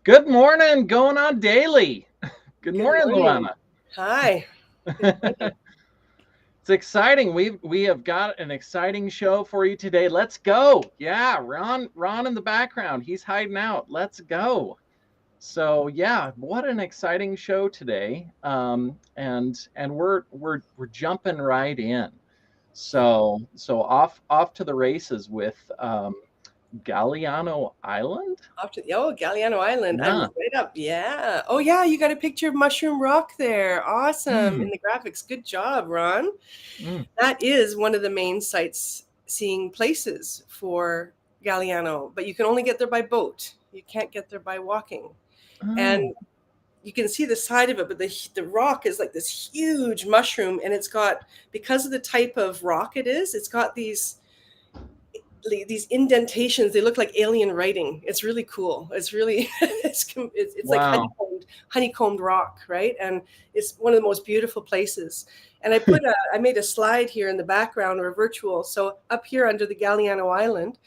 Good morning, going on daily. Good Good morning, morning. Luana. Hi. Good morning. It's exciting. We have got an exciting show for you today. Let's go. Yeah, Ron in the background. He's hiding out. Let's go. So yeah, what an exciting show today. And we're jumping right in. So off to the races with Galliano Island. Galliano Island. I'm Yeah. right up. Yeah. Oh, yeah. You got a picture of Mushroom Rock there. Awesome. In Mm, the graphics. Good job, Ron. mm. That is one of the main sightseeing places for Galliano, but you can only get there by boat. You can't get there by walking. Oh, And you can see the side of it, but the rock is like this huge mushroom, and it's got, because of the type of rock it is, it's got these indentations. They look like alien writing. It's really cool. It's really it's like wow. honeycombed rock, right? And it's one of the most beautiful places. And I made a slide here in the background, or a virtual. So up here under the Galliano Island.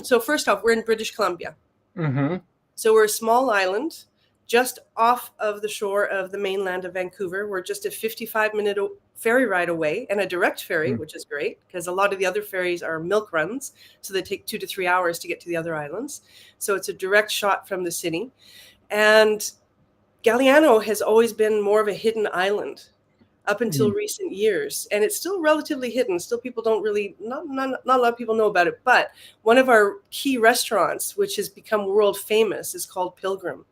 So first off, we're in British Columbia. Mm-hmm. So we're a small island just off of the shore of the mainland of Vancouver. We're just a 55-minute ferry ride away, and a direct ferry, which is great because a lot of the other ferries are milk runs. So they take 2 to 3 hours to get to the other islands. So it's a direct shot from the city. And Galliano has always been more of a hidden island up until Mm. recent years, and it's still relatively hidden. Still, people don't really, not a lot of people know about it. But one of our key restaurants, which has become world famous, is called Pilgrim,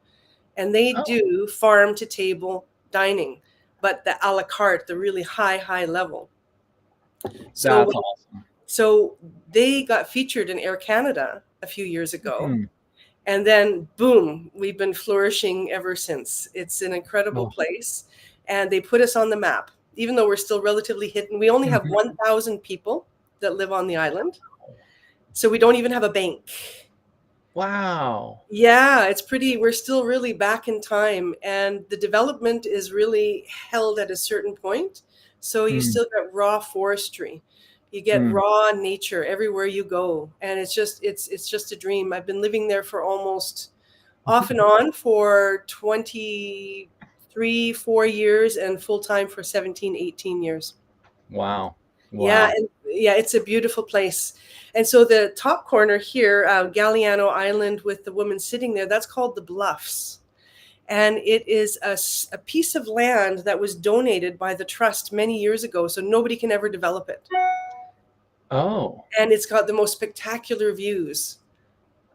and they Oh, do farm to table dining, but the a la carte, the really high level. So that's awesome. so they got featured in Air Canada a few years ago. Mm. And then, boom, we've been flourishing ever since. It's an incredible Oh, place. And they put us on the map, even though we're still relatively hidden. We only have mhm. 1,000 people that live on the island. So we don't even have a bank. Wow. Yeah, it's pretty, we're still really back in time. And the development is really held at a certain point. So you Mm, still get raw forestry. You get mm, raw nature everywhere you go. And it's just a dream. I've been living there for almost off and on for 23, 4 years, and full time for 17, 18 years. wow. Yeah, Wow. and yeah, it's a beautiful place. And so the top corner here, Galliano Island with the woman sitting there, that's called the Bluffs. And it is a piece of land that was donated by the trust many years ago, so nobody can ever develop it. Oh. And it's got the most spectacular views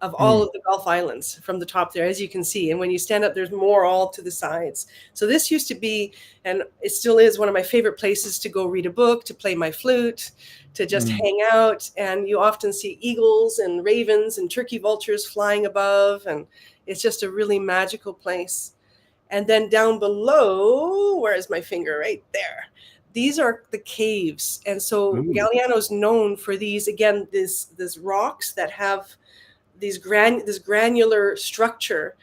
of all Mm, of the Gulf Islands from the top there, as you can see. And when you stand up, there's more all to the sides. So this used to be, and it still is, one of my favorite places to go read a book, to play my flute, to just mm, hang out. And you often see eagles and ravens and turkey vultures flying above. And it's just a really magical place. And then down below, where is my finger? Right there. These are the caves. And so ooh, Galliano is known for these, again, this rocks that have this granular structure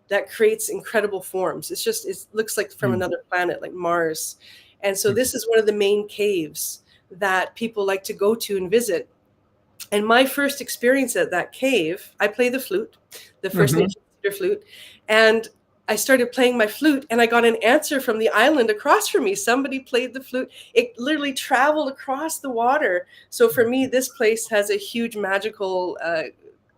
that creates incredible forms. It looks like from mm, another planet, like Mars. And so mm, this is one of the main caves that people like to go to and visit. And my first experience at that cave, I play the flute, the First mhm. Nation cedar flute, and I started playing my flute, and I got an answer from the island across from me. Somebody played the flute. It literally traveled across the water. So for me, this place has a huge magical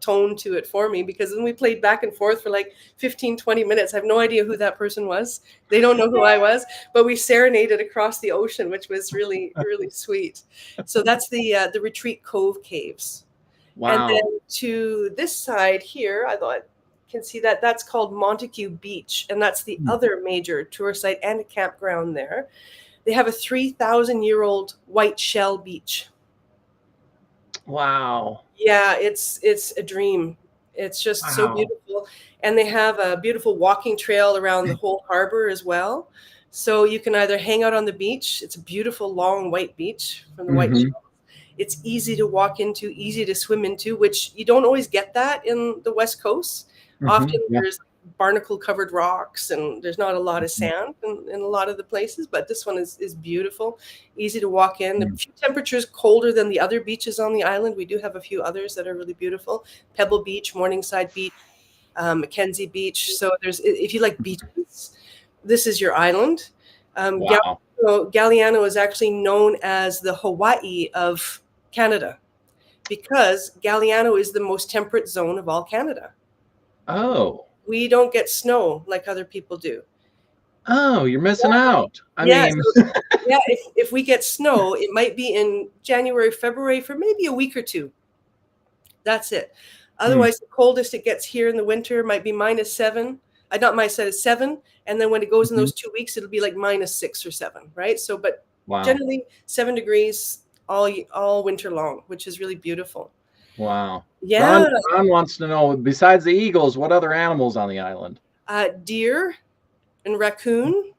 tone to it for me, because then we played back and forth for like 15, 20 minutes. I have no idea who that person was. They don't know who I was, but we serenaded across the ocean, which was really, really sweet. So that's the Retreat Cove Caves. And Wow. then to this side here, I thought can see that that's called Montague Beach, and that's the Mm, other major tourist site and a campground there. They have a 3,000-year-old white shell beach. wow. Yeah, it's a dream. It's just so Wow. beautiful. And they have a beautiful walking trail around the whole harbor as well. So you can either hang out on the beach. It's a beautiful long white beach from the white Mhm, shell. It's easy to walk into, easy to swim into, which you don't always get that in the West Coast. mhm. Often Yeah. there's barnacle covered rocks, and there's not a lot of Mhm, sand in a lot of the places, but this one is beautiful, easy to walk in. A mm, few temperatures colder than the other beaches on the island. We do have a few others that are really beautiful. Pebble Beach, Morningside Beach, Mackenzie Beach. So if you like beaches, this is your island. Wow. Galiano is actually known as the Hawaii of Canada because Galiano is the most temperate zone of all Canada. Oh. We don't get snow like other people do. Oh, you're missing out. I Yeah, mean, yeah. If we get snow, it might be in January, February for maybe a week or two. That's it. Otherwise, the coldest it gets here in the winter might be -7. I not -7, 7, and then when it goes in those 2 weeks, it'll be like -6 or 7, right? So, but wow. generally 7 degrees all winter long, which is really beautiful. Wow. Yeah. Ron wants to know, besides the eagles, what other animals on the island? Deer and raccoon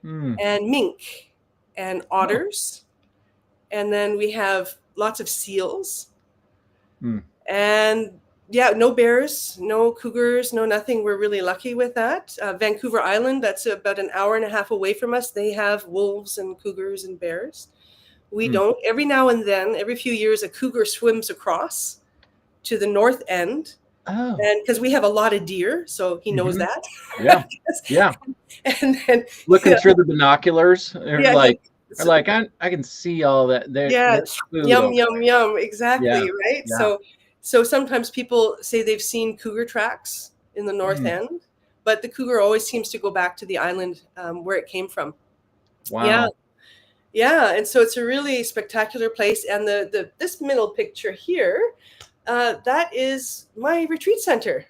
and mink and otters. And then we have lots of seals. And yeah, no bears, no cougars, no nothing. We're really lucky with that. Vancouver Island, that's about an hour and a half away from us. They have wolves and cougars and bears. We don't. Every now and then, every few years, a cougar swims across to the north end. Oh. And because we have a lot of deer, so he knows that. Yeah. Yeah. And then looking through the binoculars, yeah, like I can see all that. Yeah, yum, yum, yum. Exactly, right? Yeah. So sometimes people say they've seen cougar tracks in the north end, but the cougar always seems to go back to the island where it came from. Wow. Yeah. Yeah, and so it's a really spectacular place. And this middle picture here, that is my retreat center,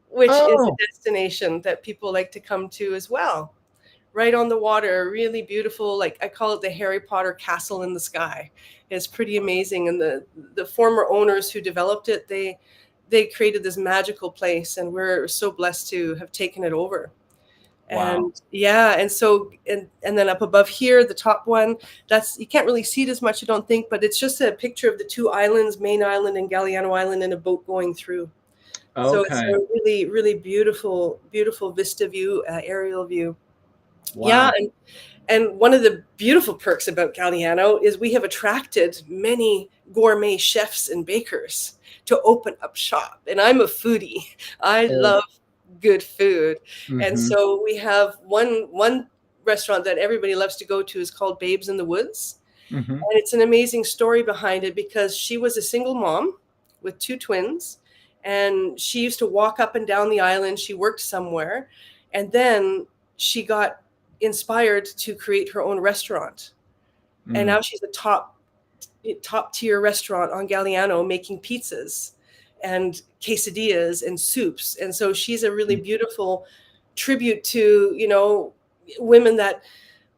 which is a destination that people like to come to as well. Right on the water, really beautiful. Like I call it the Harry Potter castle in the sky. It's pretty amazing. And the former owners who developed it, they created this magical place, and we're so blessed to have taken it over. Wow. And yeah, and so and then up above here, the top one, that's, you can't really see it as much, I don't think, but it's just a picture of the two islands, Main Island and Galiano Island, and a boat going through. Okay. So it's a really, really beautiful, beautiful vista view, aerial view. Wow. Yeah, and one of the beautiful perks about Galiano is we have attracted many gourmet chefs and bakers to open up shop. And I'm a foodie. I love good food. And so we have one restaurant that everybody loves to go to is called Babes in the Woods. And it's an amazing story behind it because she was a single mom with 2 twins. And she used to walk up and down the island. She worked somewhere. And then she got inspired to create her own restaurant. And now she's a top tier restaurant on Galiano, making pizzas and quesadillas and soups. And so she's a really beautiful tribute to, women that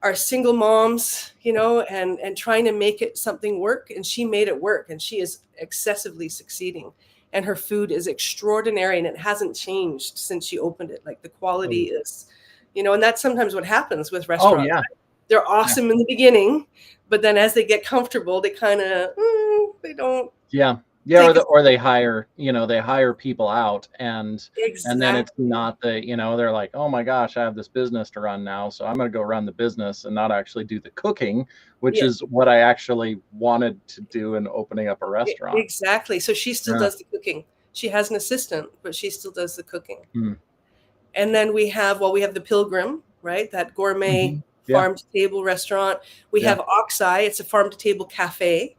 are single moms, and trying to make it something work. And she made it work, and she is excessively succeeding. And her food is extraordinary, and it hasn't changed since she opened it. Like the quality is, and that's sometimes what happens with restaurants. Oh, yeah. Right? They're awesome in the beginning, but then as they get comfortable, they kind of, they don't. Yeah. Yeah. Or they hire, they hire people out and then it's not they're like, oh my gosh, I have this business to run now. So I'm going to go run the business and not actually do the cooking, which is what I actually wanted to do in opening up a restaurant. Exactly. So she still does the cooking. She has an assistant, but she still does the cooking. And then we have the Pilgrim, right? That gourmet farm to table restaurant. We have Oxeye. It's a farm to table cafe.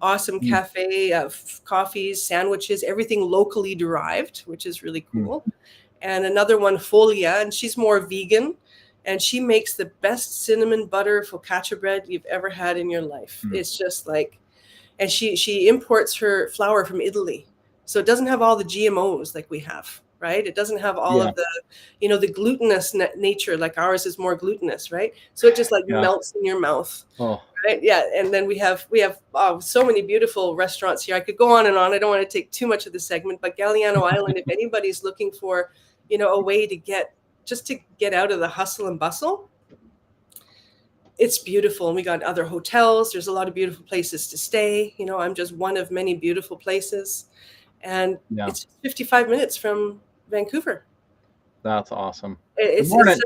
Awesome cafe of coffees, sandwiches, everything locally derived, which is really cool. And another one, Folia, and she's more vegan. And she makes the best cinnamon butter focaccia bread you've ever had in your life. It's just like, and she imports her flour from Italy. So it doesn't have all the GMOs like we have. Right? It doesn't have all of the, the glutinous nature, like ours is more glutinous, right? So it just melts in your mouth. Oh. Right? Yeah. And then we have so many beautiful restaurants here. I could go on and on. I don't want to take too much of the segment, but Galiano Island, if anybody's looking for, a way to get out of the hustle and bustle, it's beautiful. And we got other hotels. There's a lot of beautiful places to stay. I'm just one of many beautiful places. And it's 55 minutes from Vancouver. That's awesome. It's a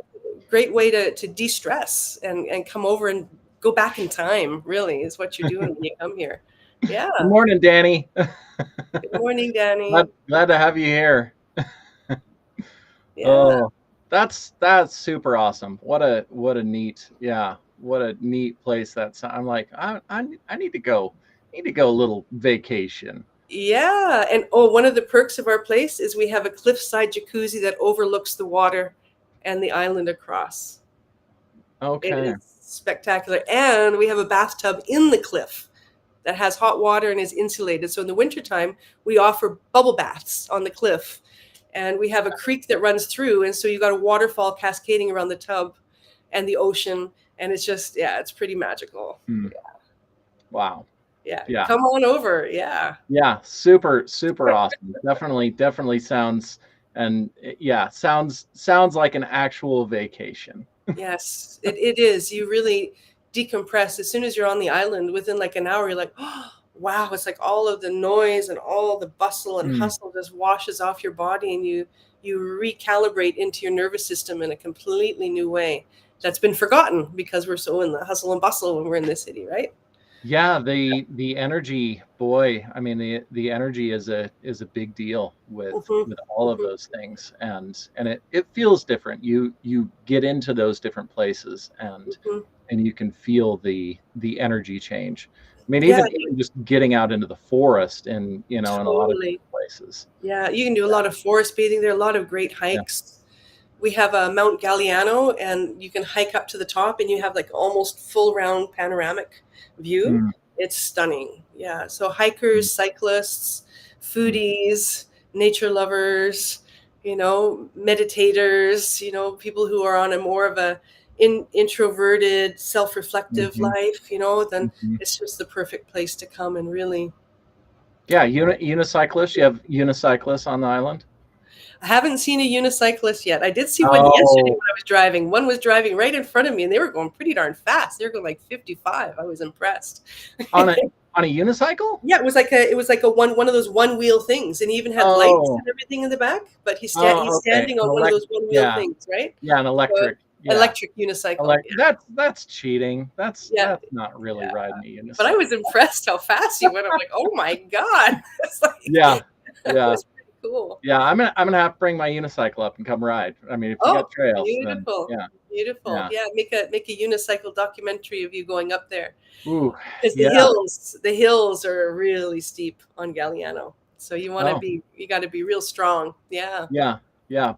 great way to de-stress and come over and go back in time, really, is what you're doing when you come here. Yeah. Good morning, Danny. Good morning, Danny. Glad to have you here. Yeah. Oh, that's super awesome. What a neat, yeah, what a neat place that's. I'm like, I need to go, a little vacation. Yeah. And oh, one of the perks of our place is we have a cliffside jacuzzi that overlooks the water and the island across. It Okay. is spectacular. And we have a bathtub in the cliff that has hot water and is insulated. So in the wintertime, we offer bubble baths on the cliff. And we have a creek that runs through. And so you got a waterfall cascading around the tub and the ocean. And it's just, yeah, it's pretty magical. Hmm. Wow. Yeah. Yeah. Come on over. Yeah. Yeah. Super, super awesome. Definitely sounds, and yeah, sounds like an actual vacation. Yes, it is. You really decompress as soon as you're on the island. Within like an hour, you're like, oh, wow. It's like all of the noise and all the bustle and Hmm. hustle just washes off your body, and you recalibrate into your nervous system in a completely new way that's been forgotten because we're so in the hustle and bustle when we're in this city, right? Yeah, the energy, boy, I mean the energy is a big deal Hmm. with all of Hmm. those things, and it feels different. You get into those different places, Hmm. and you can feel the energy change. I mean, Yeah, even just getting out into the forest, and in a lot of totally. different places. Yeah, you can do a lot of forest bathing there, a lot of great Yeah. hikes. We have a Mount Galliano, and you can hike up to the top, and you have like almost full round panoramic view. Mm, It's stunning. Yeah. So mm, hikers, cyclists, mm, foodies, nature lovers, meditators, people who are on a more of a introverted, self-reflective mhm, life, then mhm. it's just the perfect place to come and really. Yeah, unicyclists. You have unicyclists on the island. I haven't seen a unicyclist yet. I did see one yesterday Oh, when I was driving. One was driving right in front of me, and they were going pretty darn fast. They were going like 55. I was impressed. on a unicycle? Yeah, it was like a one of those one wheel things, and he even had lights Oh, and everything in the back. But he's oh, okay. standing on one of those one wheel Yeah, things, right? yeah, an So, electric. Yeah, electric unicycle. Yeah, that's cheating. yeah, That's not really yeah. riding a But I unicycle. was impressed how fast he went. I'm like, oh my god, it's like Yeah, it yeah, was pretty cool. yeah. I'm gonna have to bring my unicycle up and come ride. I mean, if you Oh, got trails, then beautiful, yeah, beautiful. yeah. Yeah, make a unicycle documentary of you going up there. Ooh, Because the yeah. hills, the hills are really steep on Galliano. So Oh, you got to be real strong. Yeah. yeah, yeah.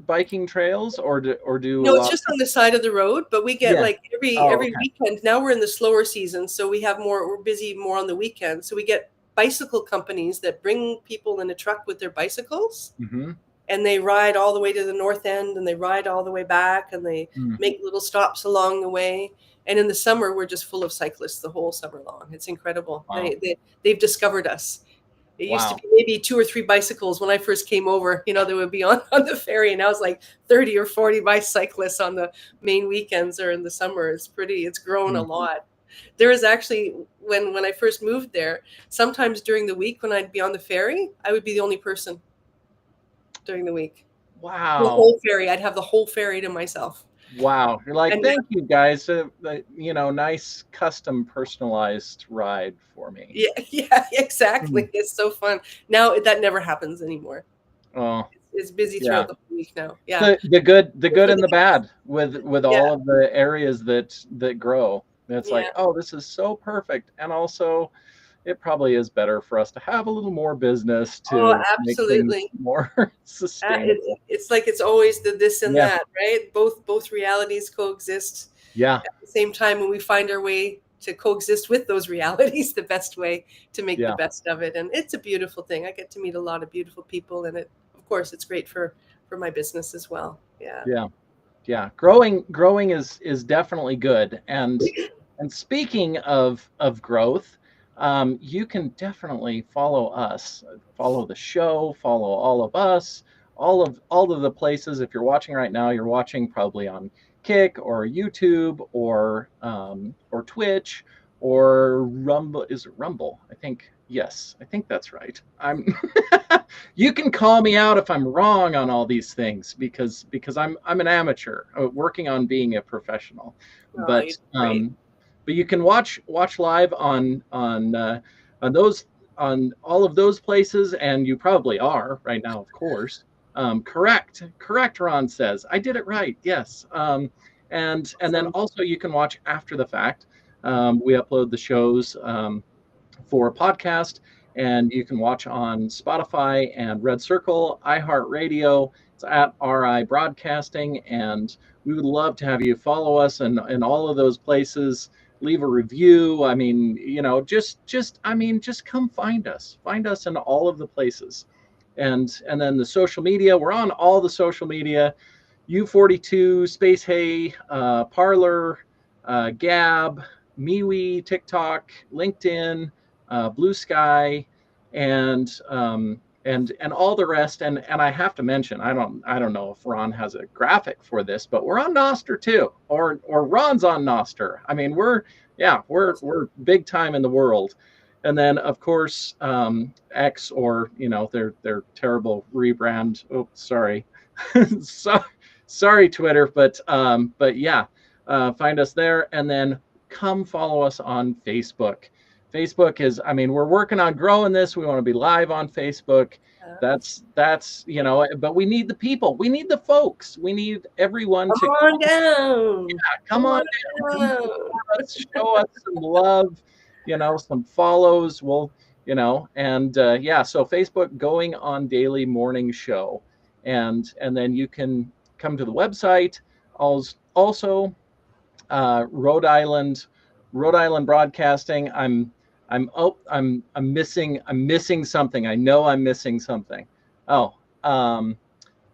Biking trails, or do a No, it's lot of just on people? the side of the road, but we get Yeah. like every Oh, every okay. weekend. Now we're in the slower season, so we're busy more on the weekend. So we get bicycle companies that bring people in a truck with their bicycles, Mm-hmm. and they ride all the way to the north end, and they ride all the way back, and they Mm. make little stops along the way. And in the summer, we're just full of cyclists the whole summer long. It's incredible. Wow. They've discovered us. It used to Wow. be maybe two or three bicycles when I first came over. They would be on the ferry, and now it's like 30 or 40 bicyclists on the main weekends or in the summer. It's grown a Mm. lot. There is actually when I first moved there, sometimes during the week when I'd be on the ferry, I would be the only person during the week. The Wow. whole ferry, I'd have the whole ferry to myself. Wow. You're like, And thank you guys. Nice custom personalized ride for me. yeah, yeah, Mm. exactly. It's so fun. Now that never happens anymore. Oh, It's busy yeah. throughout the whole week now. Yeah. The good For and the the bad with Yeah, all of the areas that grow. It's like, yeah. oh, this is so perfect. And also it probably is better for us to have a little more business Oh, to make things absolutely. more It, sustainable. it's like it's always the this and Yeah. that, right? Both realities coexist Yeah. at the same time, when we find our way to coexist with those realities, the best way to make the Yeah. best of it. And it's a beautiful thing. I get to meet a lot of beautiful people, and of course, it's great for my business as well. Yeah. Yeah. Yeah, growing is definitely good. And speaking of growth, you can definitely follow us, follow the show, follow all of us, all of the places. If you're watching right now, you're watching probably on Kick or YouTube or Twitch or Rumble. Is it Rumble? I think yes, I think that's right. I'm you can call me out if I'm wrong on all these things, because I'm an amateur working on being a professional. Oh, you're But great. you can watch live on those, on all of those places, and you probably are right now, of course. Correct, correct. Ron says I did it right. Yes. And then Awesome. also you can watch after the fact. We upload the shows for a podcast, and you can watch on Spotify and Red Circle, iHeartRadio. It's at RI Broadcasting, and we would love to have you follow us in all of those places. Leave a review. I mean, just come find us. Find us in all of the places, and then the social media. We're on all the social media. U42, Space Hay, Parlor, Gab, MeWe, TikTok, LinkedIn, Blue Sky, and and all the rest. And I have to mention, I don't know if Ron has a graphic for this, but we're on Noster too, or Ron's on Noster. I mean, we're big time in the world. And then of course X, or their terrible rebrand. Oh, sorry. So sorry, Twitter, but yeah, find us there, and then come follow us on Facebook. Facebook is, I mean, we're working on growing this. We want to be live on Facebook. That's but we need the people. We need the folks. We need everyone Come to on down. come Come on on down. Come down. support us, show us some love, some follows. And yeah, so Facebook, Going On Daily Morning Show, and then you can come to the website. Also, Rhode Island Broadcasting. I'm missing something. I know I'm missing something. Oh, and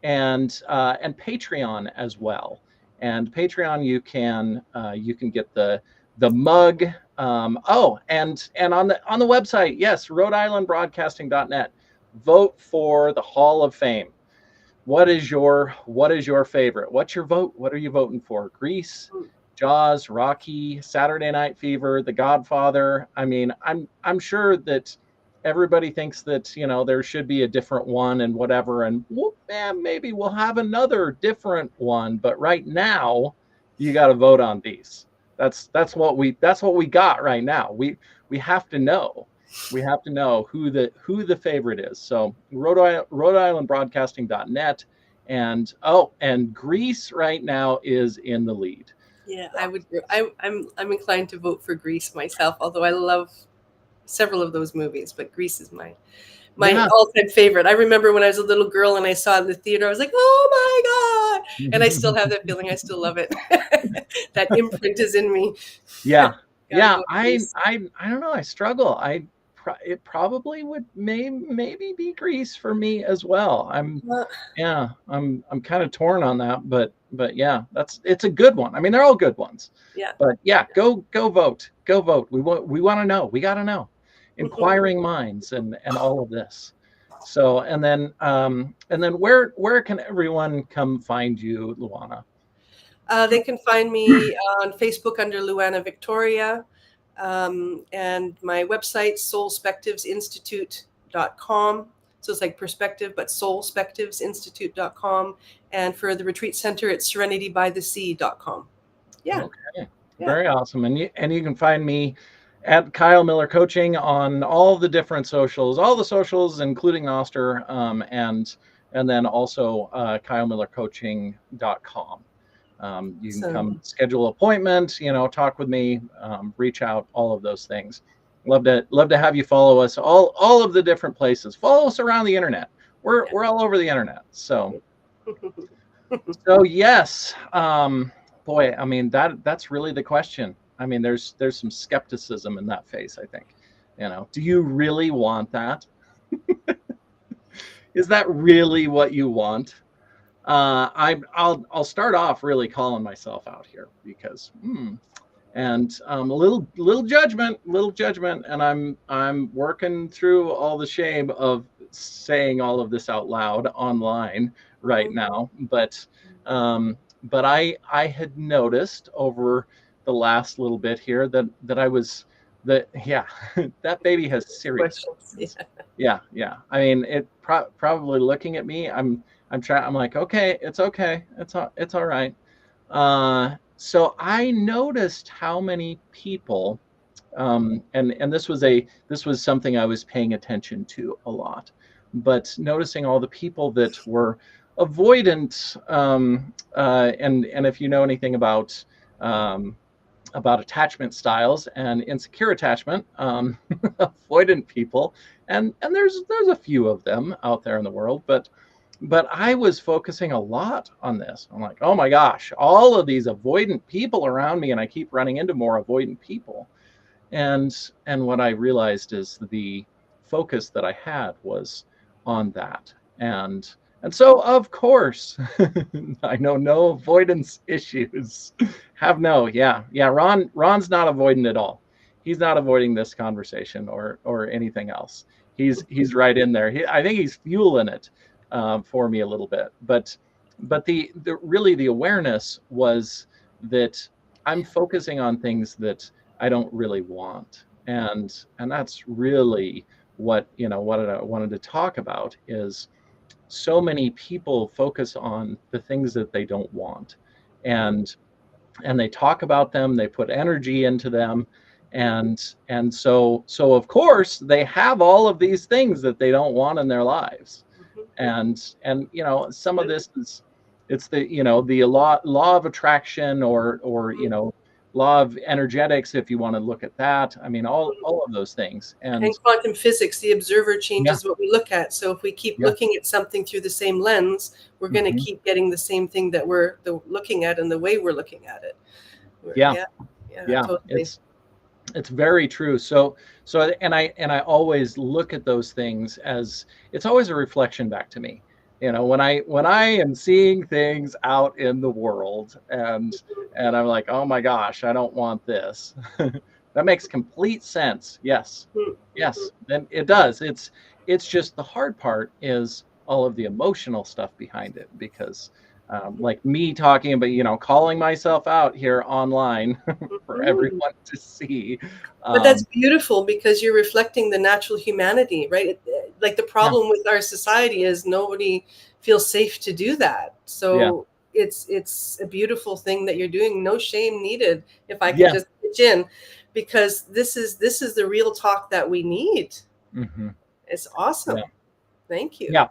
Patreon as well. And Patreon, you can get the mug. And on the website, yes, Rhode Island Broadcasting.net. Vote for the Hall of Fame. What is your favorite? What's your vote? What are you voting for? Grease, Jaws, Rocky, Saturday Night Fever, The Godfather. I mean, I'm sure that everybody thinks that there should be a different one and whatever, and maybe we'll have another different one. But right now, you got to vote on these. That's what we got right now. We have to know. We have to know who the favorite is. So Rhode Island Broadcasting.net, and Grease right now is in the lead. Yeah, I'm inclined to vote for Grease myself, although I love several of those movies, but Grease is my Yeah. all-time favorite. I remember when I was a little girl and I saw it in the theater, I was like, oh my God. And I still have that feeling. I still love it. That imprint is in me. Yeah. Yeah. Gotta go I Grease. don't know. I struggle. It probably would maybe be Grease for me as well. I'm kind of torn on that, but yeah, it's a good one. I mean, they're all good ones. Yeah. But yeah, go vote. Go vote. We want to know. We got to know. Inquiring minds and all of this. So and then where can everyone come find you, Luana? They can find me on Facebook under Luana Victoria. And my website, soulspectivesinstitute.com. So it's like perspective, but soulspectivesinstitute.com. And for the retreat center, it's serenitybythesea.com. Yeah. Okay. Yeah. Very awesome. And you can find me at Kyle Miller Coaching on all the different socials, including Noster, and then also KyleMillerCoaching.com. You can come schedule an appointment, talk with me, reach out, all of those things. Love to have you follow us all of the different places. Follow us around the internet. We're all over the internet. So yes, boy, I mean that's really the question. I mean, there's some skepticism in that face, I think. Do you really want that? Is that really what you want? I'll start off really calling myself out here because and a little judgment, and I'm working through all the shame of saying all of this out loud online right now, but I had noticed over the last little bit here that that baby has serious questions. Yeah. I mean, it probably looking at me. I'm like, okay, it's okay. It's all right. So I noticed how many people, and this was something I was paying attention to a lot, but noticing all the people that were avoidant, and if you know anything about attachment styles and insecure attachment, avoidant people, and there's a few of them out there in the world, but I was focusing a lot on this. I'm like, oh my gosh, all of these avoidant people around me, and I keep running into more avoidant people. And what I realized is the focus that I had was on that. And so of course I know no avoidance issues. Have no, yeah. Ron's not avoidant at all. He's not avoiding this conversation or anything else. He's right in there. I think he's fueling it for me a little bit. But the really the awareness was that I'm focusing on things that I don't really want. And that's really what I wanted to talk about is so many people focus on the things that they don't want. And and they talk about them, they put energy into them, and so of course they have all of these things that they don't want in their lives. And some of this is it's the law of attraction or law of energetics, if you want to look at that. I mean, all of those things. And And quantum physics, the observer yeah, changes what we look at. So if we keep yeah. looking at something through the same lens, we're going to Hmm. keep getting the same thing that we're looking at and the way we're looking at it. Yeah, Yeah, yeah. totally. It's very true. And I always look at those things as it's always a reflection back to me. When I am seeing things out in the world, and I'm like, oh my gosh, I don't want this. That makes complete sense. Yes. Yes. Then it does. It's just the hard part is all of the emotional stuff behind it, because like me talking about, calling myself out here online for Mhm. everyone to see. But that's Um, beautiful because you're reflecting the natural humanity, right? Like the yeah, problem with our society is nobody feels safe to do that. yeah, So it's a beautiful thing that you're doing. No shame needed, if I can yeah, just pitch in, because this is the real talk that we need. hmm It's yeah, awesome. Thank you. yeah.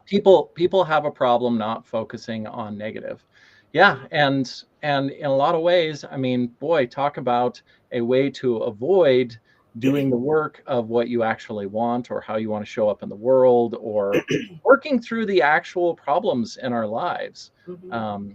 People have a problem not focusing on negative. Yeah, and in a lot of ways, I mean, boy, talk about a way to avoid doing the work of what you actually want or how you want to show up in the world or working through the actual problems in our lives. Mhm.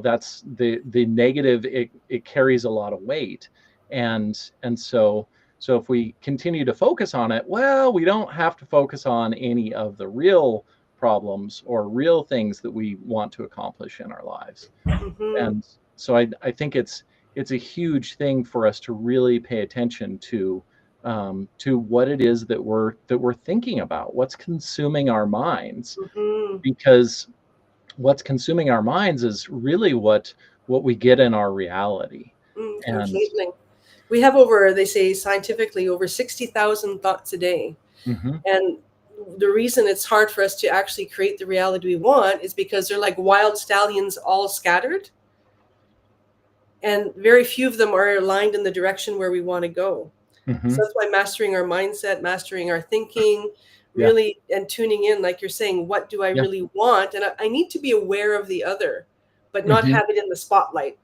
That's the negative. It carries a lot of weight, and so if we continue to focus on it, well, we don't have to focus on any of the real problems or real things that we want to accomplish in our lives. Mhm. And so I think it's a huge thing for us to really pay attention to what it is that we're thinking about, what's consuming our minds, Mhm. because what's consuming our minds is really what we get in our reality. And Completely. We have over, they say scientifically, over 60,000 thoughts a day. mhm, And the reason it's hard for us to actually create the reality we want is because they're like wild stallions all scattered. And very few of them are aligned in the direction where we want to go. So mhm, that's why mastering our mindset, mastering our thinking, yeah, really, and tuning in, like you're saying, what do I yeah, really want? And I need to be aware of the other, but not mhm, have it in the spotlight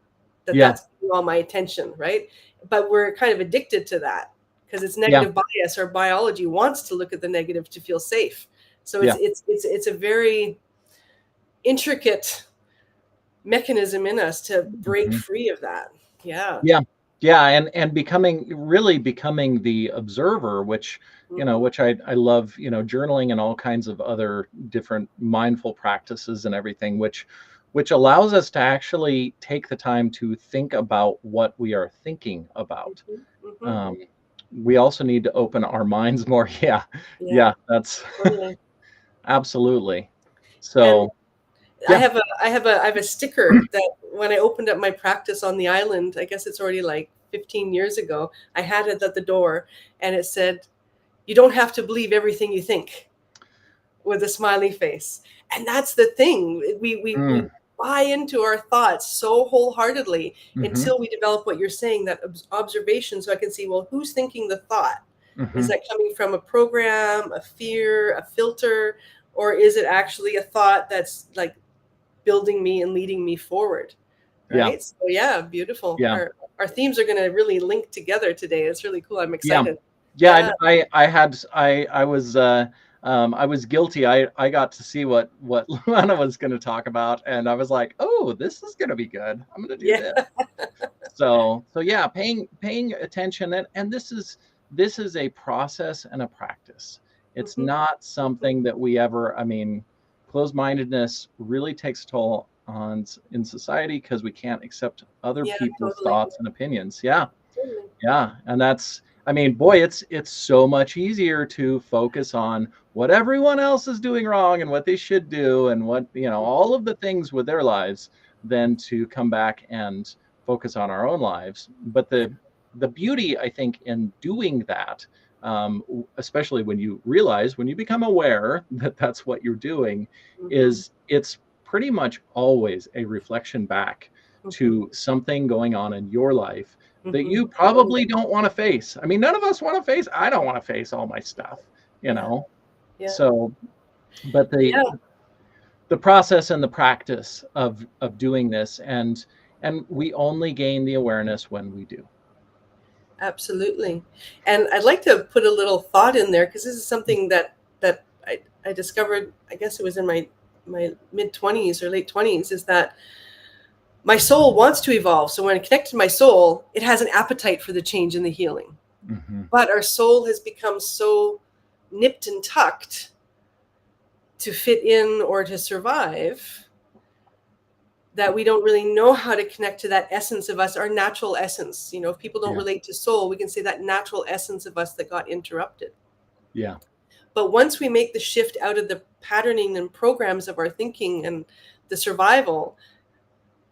that yeah, that's getting all my attention, right? But we're kind of addicted to that because it's yeah, negative bias. Our biology wants to look at the negative to feel safe. So it's yeah, it's it's it's a very intricate mechanism in us to break mhm, free of that. Yeah. yeah, yeah, and becoming the observer, which Hmm. which I love, journaling and all kinds of other different mindful practices and everything, which allows us to actually take the time to think about what we are thinking about. Hmm. Hmm. Um, we also need to open our minds more. Yeah, Yeah, yeah, that's totally. absolutely. And So, I yeah. have a sticker that when I opened up my practice on the island, I guess it's already like 15 years ago, I had it at the door and it said, "You don't have to believe everything you think," with a smiley face. And that's the thing. We Mm, buy into our thoughts so wholeheartedly mhm, until we develop what you're saying, that observation, so I can see, well, who's thinking the thought? Is mhm. that coming from a program, a fear, a filter? or is it actually a thought that's like building me and leading me forward? Yeah. Right. So yeah, beautiful. Yeah. Our themes are going to really link together today. It's really cool. I'm Yeah. excited. Yeah. Yeah. I was guilty. I got to see what Lana was going to talk about, and I was like, oh, this is going to be good. I'm going to do Yeah. this. So yeah, paying attention, and this is a process and a practice. It's Mhm. not something that we ever, I mean, closed-mindedness really takes a toll in society because we can't accept other Yeah, people's totally. thoughts and opinions. Yeah. Totally. Yeah, and that's, I mean, boy, it's so much easier to focus on what everyone else is doing wrong and what they should do and what, all of the things with their lives than to come back and focus on our own lives. But the beauty, I think, in doing that, especially when you realize, when you become aware that that's what you're doing, Mhm. is it's pretty much always a reflection back Mhm. to something going on in your life that Mhm. you Totally. probably don't want to face. I mean, none of us want to face. I don't want to face all my stuff, you Yeah. know. Yeah. So, but Yeah. the process and the practice of doing this, and we only gain the awareness when we do. Absolutely. And I'd like to put a little thought in there because this is something that I discovered, I guess it was in my mid 20s or late 20s, is that my soul wants to evolve. So when I connect to my soul, it has an appetite for the change and the healing. Mm-hmm. But our soul has become so nipped and tucked to fit in or to survive that we don't really know how to connect to that essence of us, our natural essence. You know, if people don't Yeah. relate to soul, we can say that natural essence of us that got interrupted. Yeah. But once we make the shift out of the patterning and programs of our thinking and the survival,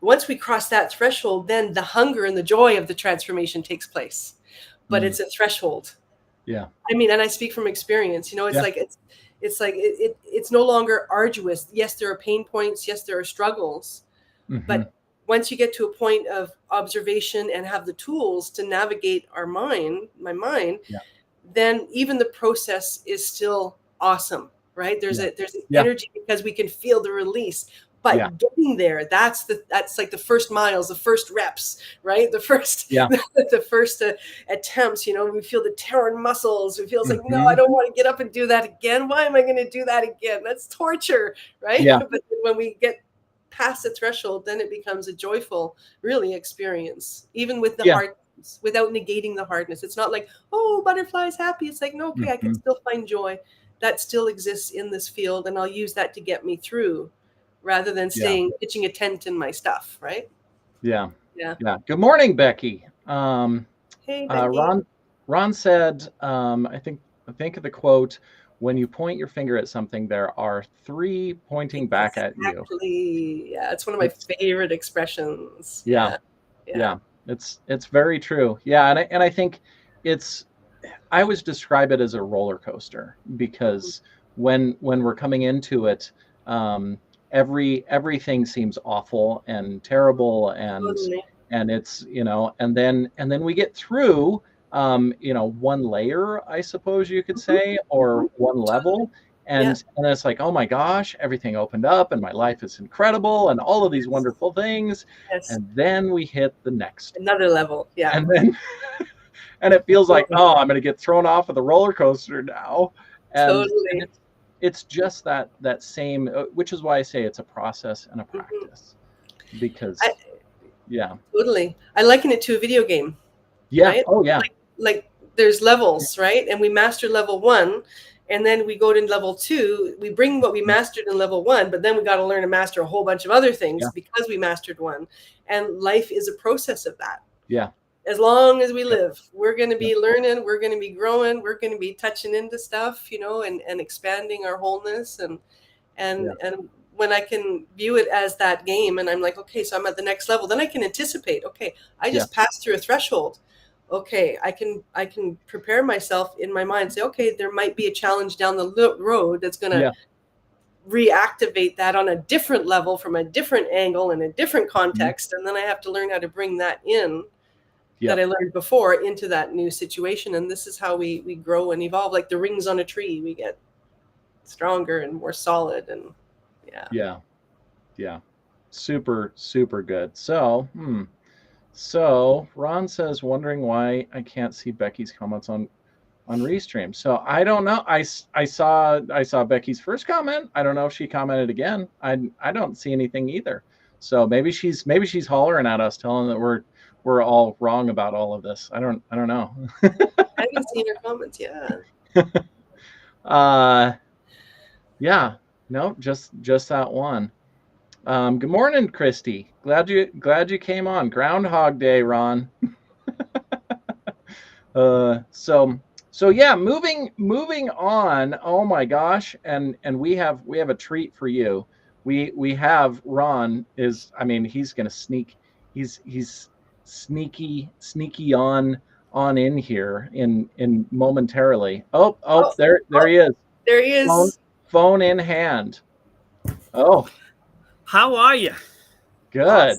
once we cross that threshold, then the hunger and the joy of the transformation takes place. But Mm. it's a threshold. Yeah. I mean, and I speak from experience. You know, Yeah. it's like it's no longer arduous. Yes, there are pain points. Yes, there are struggles. Mm-hmm. But once you get to a point of observation and have the tools to navigate my mind, Yeah. then even the process is still awesome, right? There's Yeah. there's an Yeah. energy because we can feel the release. Yeah. But getting there, that's like the first miles, the first reps, right? The first Yeah. the first attempts. You know, we feel the tearing muscles. We feel it's like, no, I Mm-hmm. don't want to get up and do that again. Why am I going to do that again? That's torture, right? Yeah. But then when we get past the threshold, then it becomes a joyful, really experience, even with the Yeah. hardness, without negating the hardness. It's not like, oh, butterfly's happy. It's like, no, okay, I can Mm-hmm. still find joy. That still exists in this field, and I'll use that to get me through rather than Yeah. pitching a tent in my stuff, right? Yeah. Yeah. Yeah. Good morning, Becky. Hey, Becky. Ron said, I think of the quote, when you point your finger at something, there are three pointing back at you. Exactly. Yeah, it's one of my It's favorite expressions. Yeah. Yeah. Yeah. Yeah. It's very true. Yeah, and I think it's I always describe it as a roller coaster Mhm. because when we're coming into it, um, everything seems awful and terrible, Totally. and it's, and then we get through, one layer, I suppose you could Mhm. say, Mhm. or one Totally. level, Yeah. and it's like, oh my gosh, everything opened up and my life is incredible and all of these Yes. wonderful things, Yes. and then we hit the next Another level. Yeah. and then and it feels like, Totally. oh, I'm going to get thrown off of the roller coaster now, and Totally. it's just that same, which is why I say it's a process and a Mhm. practice, I because yeah. totally. I liken it to a video game, Yeah. right? Oh yeah. Like there's levels, right? And we master level 1, and then we go to level 2. We bring what we mastered in level 1, but then we got to learn to master a whole bunch of other things Yeah. because we mastered 1. And life is a process of that. Yeah. As long as we Yep. live, we're going to Yep. be learning, we're going to be growing, we're going to be touching into stuff, and expanding our wholeness Yeah. and when I can view it as that game and I'm like, okay, so I'm at the next level, then I can anticipate, okay, I Yeah. just passed through a threshold. Okay, I can prepare myself in my mind, say, okay, there might be a challenge down the road that's going to Yeah. reactivate that on a different level from a different angle in a different Mhm. context, and then I have to learn how to bring that in that Yep. I learned before into that new situation. And this is how we grow and evolve, like the rings on a tree we get. stronger and more solid. And Yeah. Super, super good. So Ron says, wondering why I can't see Becky's comments on Restream. So I don't know. I saw Becky's first comment. I don't know if she commented again. I don't see anything either. So maybe she's hollering at us, telling that we're all wrong about all of this. I don't know. I haven't seen her comments yet. Yeah. No, just that one. Good morning, Christy. Glad you came on. Groundhog Day, Ron. So yeah, moving on. Oh my gosh, and we have a treat for you. We have Ron is, I mean, he's gonna sneak. He's sneaky on in here in momentarily. Oh, there he is. There he is. Phone in hand. Oh, how are you? Good.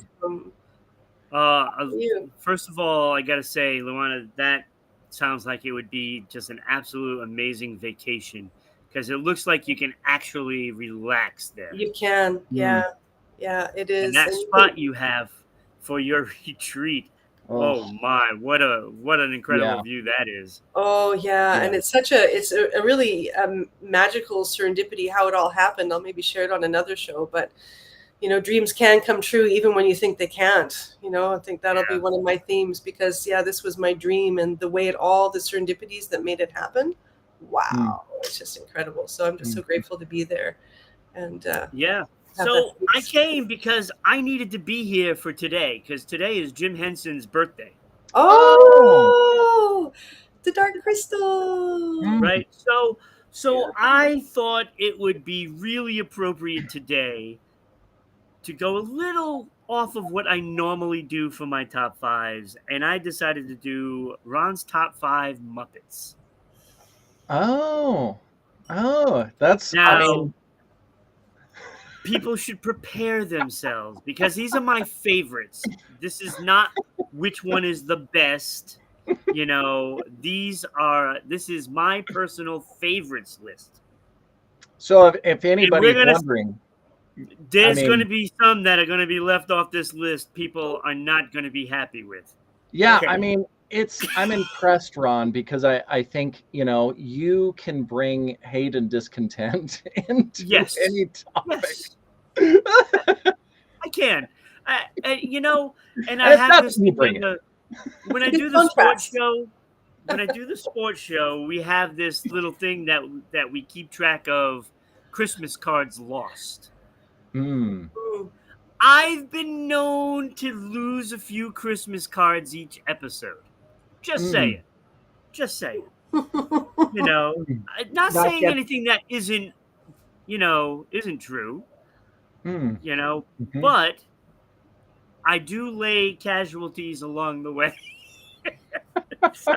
Awesome. First of all, I gotta say, Luana, that sounds like it would be just an absolute amazing vacation, because it looks like you can actually relax there. You can, yeah, it is. And that spot you have for your retreat. Oh my, what an incredible view that is. Oh yeah, and it's a really magical serendipity how it all happened. I'll maybe share it on another show, but dreams can come true even when you think they can't. I think that'll be one of my themes, because this was my dream, and the way the serendipities that made it happen. Wow, it's just incredible. So I'm just so grateful to be there. And so I came because I needed to be here for today, because today is Jim Henson's birthday. Oh, the dark crystal. Right. So I thought it would be really appropriate today to go a little off of what I normally do for my top fives, and I decided to do Ron's top 5 Muppets. Oh, that's now. I mean, people should prepare themselves, because these are my favorites. This is not which one is the best. This is my personal favorites list. So if anybody's wondering, there's going to be some that are going to be left off this list. People are not going to be happy with. Yeah, okay. I mean, I'm impressed, Ron, because I think you can bring hate and discontent into any topic. Yes. I can, and I have this thing when I do the sports show. When I do the sports show, we have this little thing that we keep track of: Christmas cards lost. I've been known to lose a few Christmas cards each episode. Just saying. Not saying anything that isn't true. But I do lay casualties along the way.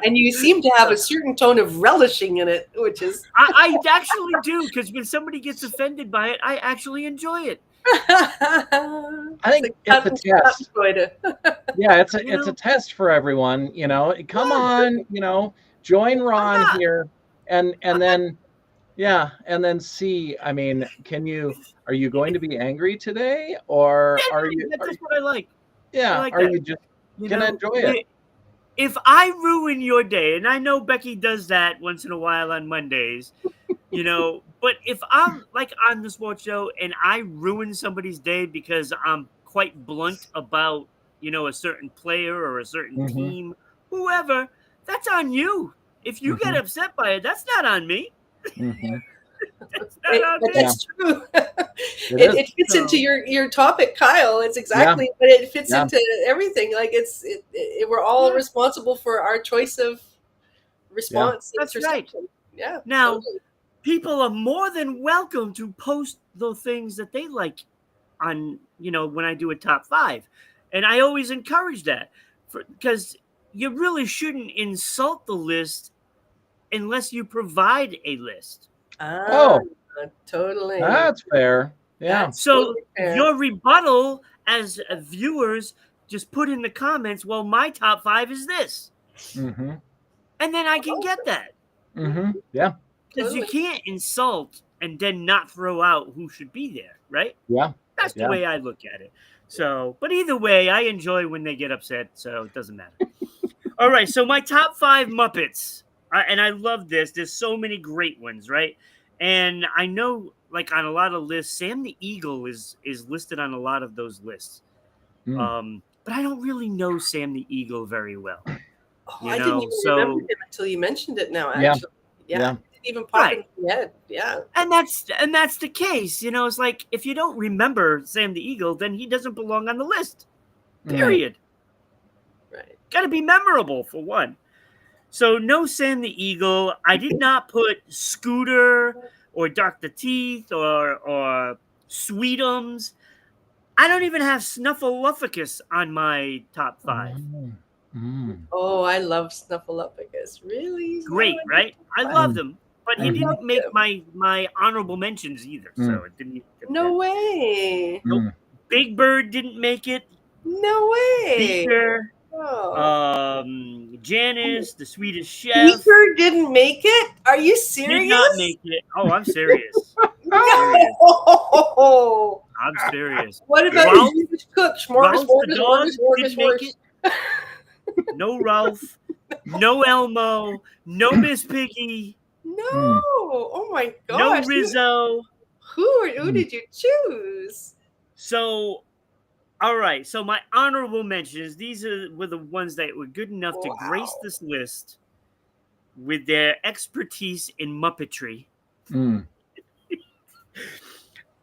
And you seem to have a certain tone of relishing in it, which is... I actually do, because when somebody gets offended by it, I actually enjoy it. I think it's a test. Yeah, it's a test for everyone. Come on, join Ron here, and then see. I mean, are you going to be angry today, or are you? That's what I like. Yeah, like are that. you just gonna enjoy it? If I ruin your day, and I know Becky does that once in a while on Mondays, but if I'm like on the sports show and I ruin somebody's day because I'm quite blunt about, a certain player or a certain team, whoever, that's on you. If you get upset by it, that's not on me. That's true. It fits into your topic, Kyle. It's exactly, but it fits into everything. Like we're all responsible for our choice of response. That's right. Yeah. Now, people are more than welcome to post the things that they like on, when I do a top 5, and I always encourage that, because you really shouldn't insult the list unless you provide a list. Totally. That's fair. Yeah. So totally fair. Your rebuttal as viewers, just put in the comments, well, my top 5 is this. And then I can get that. Yeah. Because you can't insult and then not throw out who should be there, right? Yeah. That's the Yeah. way I look at it. So, but either way, I enjoy when they get upset, so it doesn't matter. All right, so my top 5 Muppets, and I love this. There's so many great ones, right? And I know, like on a lot of lists, Sam the Eagle is listed on a lot of those lists. But I don't really know Sam the Eagle very well. Oh, I didn't even remember him until you mentioned it now, actually. Yeah. It didn't even pop in my head. Yeah. And that's the case. You know, it's like if you don't remember Sam the Eagle, then he doesn't belong on the list. Period. Right. Got to be memorable for one. So no Sam the Eagle. I did not put Scooter or Dr. Teeth or Sweetums. I don't even have Snuffleupagus on my top 5. Oh, I love Snuffleupagus. Really? Great, right? I loved him, but he didn't make my honorable mentions either. So it didn't. No way. Nope. Big Bird didn't make it. No way. Beaker, Janice, the Swedish Chef. Beaker didn't make it? Are you serious? Did not make it. Oh, I'm serious. No. I'm serious. What about Ralph, the Swedish cook? Ralph the dog didn't make it. No Ralph. No Elmo. No Miss Piggy. No. Oh my gosh. No Rizzo. Who did you choose? So, all right. So my honorable mentions, were the ones that were good enough to grace this list with their expertise in Muppetry.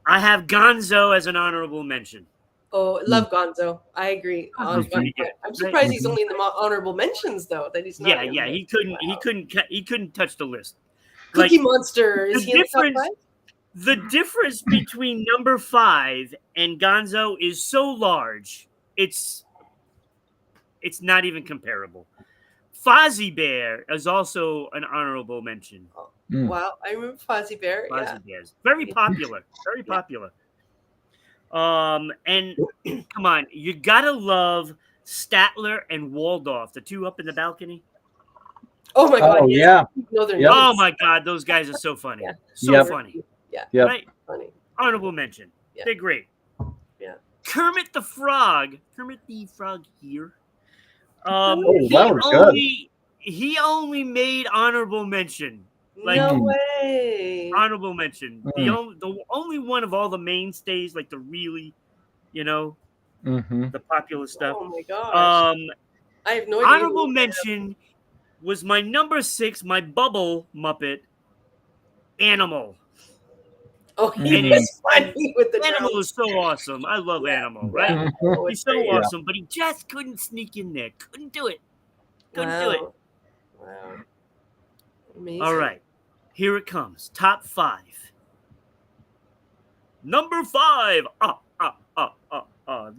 I have Gonzo as an honorable mention. Oh, love Gonzo. I agree. I'm surprised he's only in the honorable mentions, though. That he's not. Yeah. He couldn't touch the list. Cookie Monster is he in the top 5? The difference between number 5 and Gonzo is so large, it's not even comparable. Fozzie Bear is also an honorable mention. Wow, I remember Fozzie Bear. Fozzie Bear's very popular, very popular. And come on, you gotta love Statler and Waldorf, the two up in the balcony. Oh my God! Yeah. Oh my God, those guys are so funny, so funny. Yeah, right. Funny. Honorable mention. Yeah. They're great. Yeah. Kermit the Frog here. He only made honorable mention. Like, no way. Honorable mention. The only one of all the mainstays, like the really, the popular stuff. Oh my gosh. I have no idea. Honorable mention was my number 6, my bubble Muppet, Animal. Oh, he was funny with the Animal is so awesome. I love Animal, right? He's so awesome, but he just couldn't sneak in there. Couldn't do it. Couldn't do it. Wow. Amazing. All right. Here it comes. Top 5. Number 5.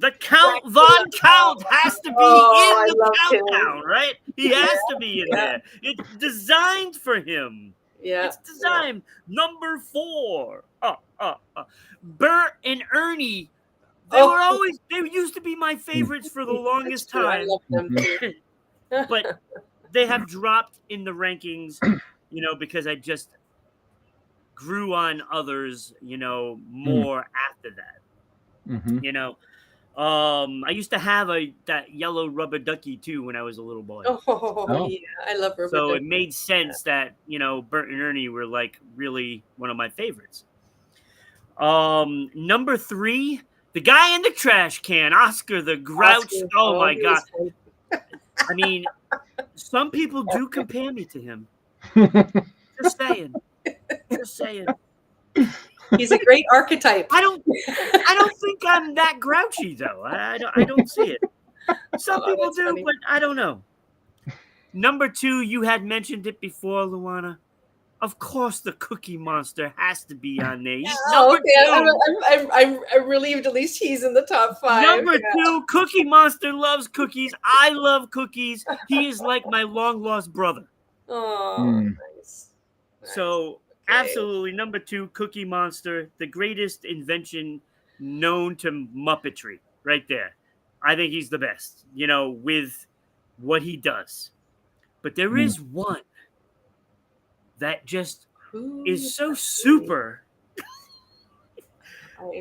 The Count Von Count has to be in the countdown, right? He has to be in there. It's designed for him. Yeah. It's designed. Number 4. Bert and Ernie. They used to be my favorites for the longest time. I love them too. But they have dropped in the rankings, because I just grew on others, more after that. I used to have that yellow rubber ducky too when I was a little boy. Oh. Yeah, I love rubber So ducky. it made sense that Bert and Ernie were like really one of my favorites. Number 3, the guy in the trash can, Oscar the Grouch. Oscar. Oh my God! I mean, some people do compare me to him. Just saying. He's a great archetype. I don't think I'm that grouchy though. I don't see it. Some people do, funny. But I don't know. Number 2, you had mentioned it before, Luana. Of course, the Cookie Monster has to be on there. Number 2. I'm relieved. At least he's in the top 5. Number 2, Cookie Monster loves cookies. I love cookies. He is like my long lost brother. Oh, nice. So. Okay. Absolutely. Number 2, Cookie Monster, the greatest invention known to Muppetry, right there. I think he's the best, with what he does. But there is one that just is so super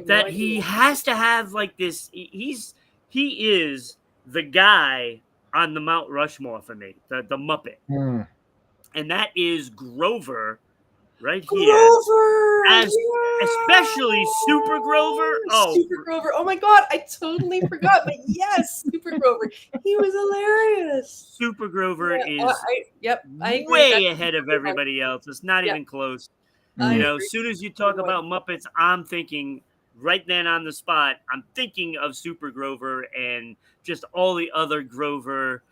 that he has to have like this. He is the guy on the Mount Rushmore for me, the Muppet, and that is Grover, right here. Grover, Especially Super Grover. Oh, Super Grover! Oh my God, I totally forgot. But yes, Super Grover. He was hilarious. Super Grover is I agree. way ahead of everybody else. It's not even close. I You know, agree. as soon as you talk about Muppets, I'm thinking right then on the spot, I'm thinking of Super Grover and just all the other Grover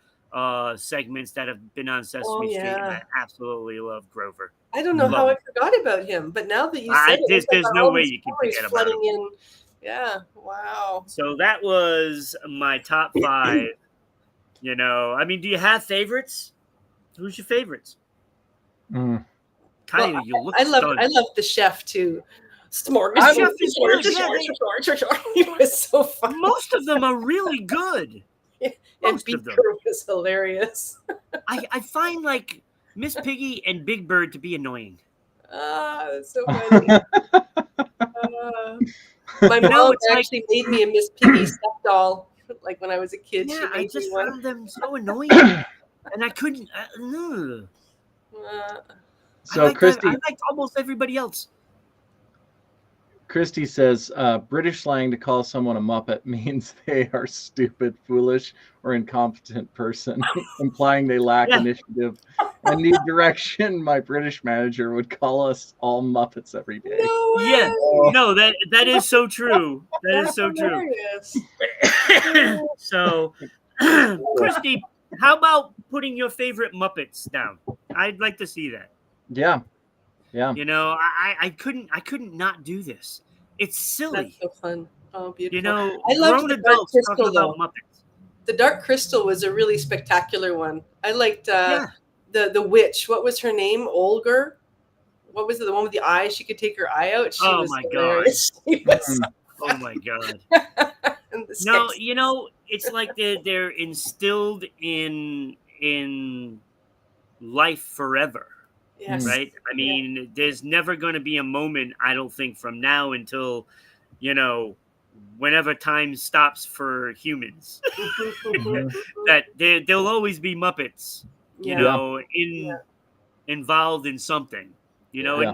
segments that have been on Sesame Street. And I absolutely love Grover. I don't know how I forgot about him, but now that you said it, there's no way you can forget about him. In. Yeah, wow. So that was my top 5. You know, I mean, do you have favorites? Who's your favorites? Well, you look I love the chef too. Smorgasbord. He was so funny. Most of them are really good. And Beaker was hilarious. I find like Miss Piggy and Big Bird to be annoying. That's so funny. My mom actually made me a Miss Piggy stuffed doll, like when I was a kid. Yeah, she made I just me one. found them so annoying, and I couldn't. So Christy, I liked almost everybody else. Christy says British slang to call someone a Muppet means they are stupid, foolish, or incompetent person, implying they lack initiative and need direction. My British manager would call us all Muppets every day. No way. Yeah, no, that is so true. That is so true. So, Christy, how about putting your favorite Muppets down? I'd like to see that. Yeah. Yeah. You know, I couldn't not do this. It's silly. That's so fun. Oh, beautiful. You know, I loved the Dark Crystal, though. Muppets. The Dark Crystal was a really spectacular one. I liked the witch. What was her name? Olger? What was it? The one with the eye? She could take her eye out. She was hilarious. Oh my God. No, you know, it's like they're instilled in life forever. Yes. Right? I mean, there's never going to be a moment, I don't think, from now until, you know, whenever time stops for humans, that there'll always be Muppets, you know, involved in something, you know,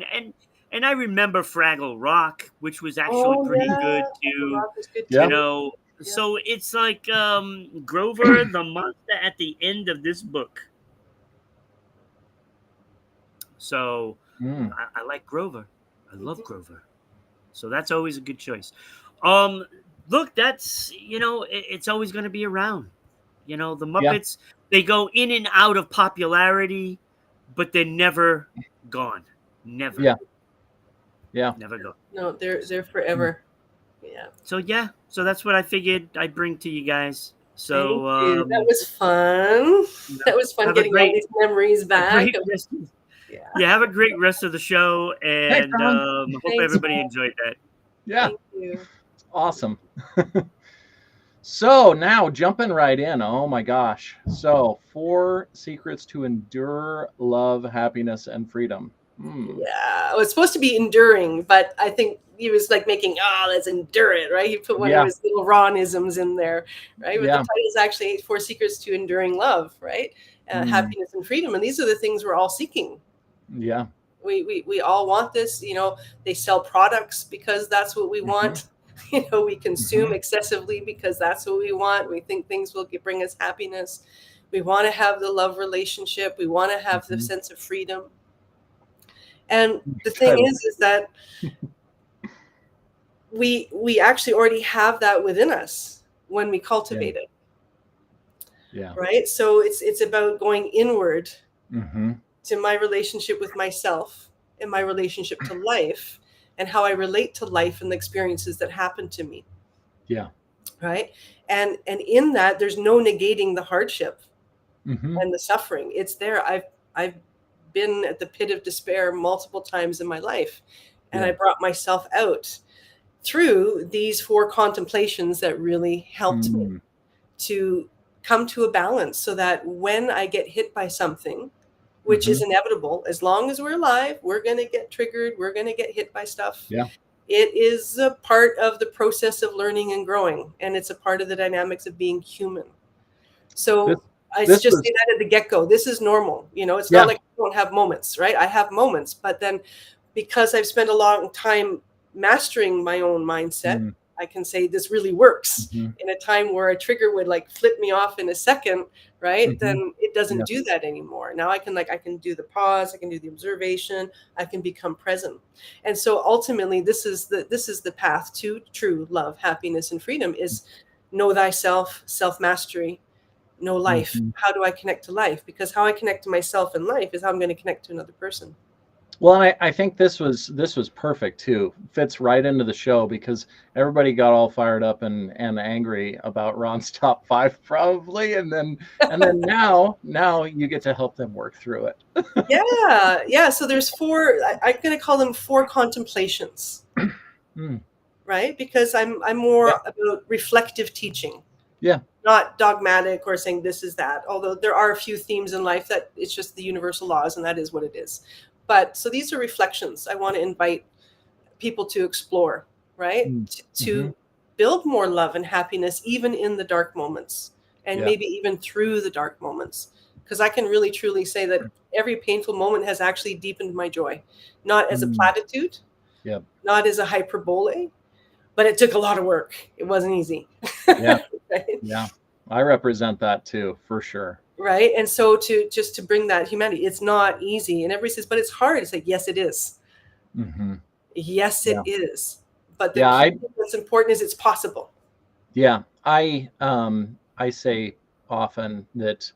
and I remember Fraggle Rock, which was actually pretty good too, you know. So it's like Grover, the monster at the end of this book. So I like Grover. I love Grover. So that's always a good choice. Look, that's, you know, it's always going to be around. You know, the Muppets, they go in and out of popularity, but they're never gone. Never. Yeah. Never go. No, they're forever. Yeah. So that's what I figured I'd bring to you guys. So that was fun. That was fun getting all these memories back. Yeah, have a great rest of the show, and hope everybody enjoyed that. Yeah. Thank you. Awesome. So now jumping right in. Oh my gosh. So 4 secrets to endure love, happiness, and freedom. Yeah, it was supposed to be enduring, but I think he was like making, let's endure it, right? He put one of his little Ronisms in there, right? But the title is actually 4 secrets to enduring love, right? Happiness and freedom. And these are the things we're all seeking. Yeah. We all want this. You know, they sell products because that's what we want. You know, we consume excessively because that's what we want. We think things will bring us happiness. We want to have the love relationship. We want to have the sense of freedom. And the thing is that we actually already have that within us when we cultivate it. Yeah. Right. So it's about going inward to my relationship with myself and my relationship to life and how I relate to life and the experiences that happen to me. Yeah. Right. And in that, there's no negating the hardship and the suffering. It's there. I've been at the pit of despair multiple times in my life, and I brought myself out through these 4 contemplations that really helped me to come to a balance, so that when I get hit by something, which is inevitable, as long as we're alive, we're going to get triggered, we're going to get hit by stuff. It is a part of the process of learning and growing, and it's a part of the dynamics of being human. So I this just was say that at the get-go. This is normal. It's yeah. not like I don't have moments, right? I have moments, but then because I've spent a long time mastering my own mindset, Mm, I can say this really works. mhm, In a time where a trigger would like flip me off in a second, right? mhm. Then it doesn't Yeah. do that anymore. Now I can do the pause, I can do the observation, I can become present. And so ultimately this is the path to true love, happiness, and freedom is know thyself, self-mastery, know life. Mhm. How do I connect to life? Because how I connect to myself and life is how I'm going to connect to another person. Well, I think this was perfect too. Fits right into the show because everybody got all fired up and angry about Ron's top 5 probably, and then now you get to help them work through it. Yeah. So there's four. I'm going to call them four contemplations, Mm, right? Because I'm yeah, more about reflective teaching, yeah. not dogmatic or saying this is that. Although there are a few themes in life that it's just the universal laws, and that is what it is. But so these are reflections. I want to invite people to explore, right? Mm, To build more love and happiness, even in the dark moments, and yeah. maybe even through the dark moments. Because I can really truly say that every painful moment has actually deepened my joy, not as a Mm, platitude, yeah. not as a hyperbole, but it took a lot of work. It wasn't easy. Yeah. Right? Yeah. I represent that too, for sure. Right. And so to bring that humanity, it's not easy. And everybody says, but it's hard. It's like, yes, it is. Hmm. Yes, Yeah. it is. But the Yeah. key that's important is it's possible. Yeah. I say often that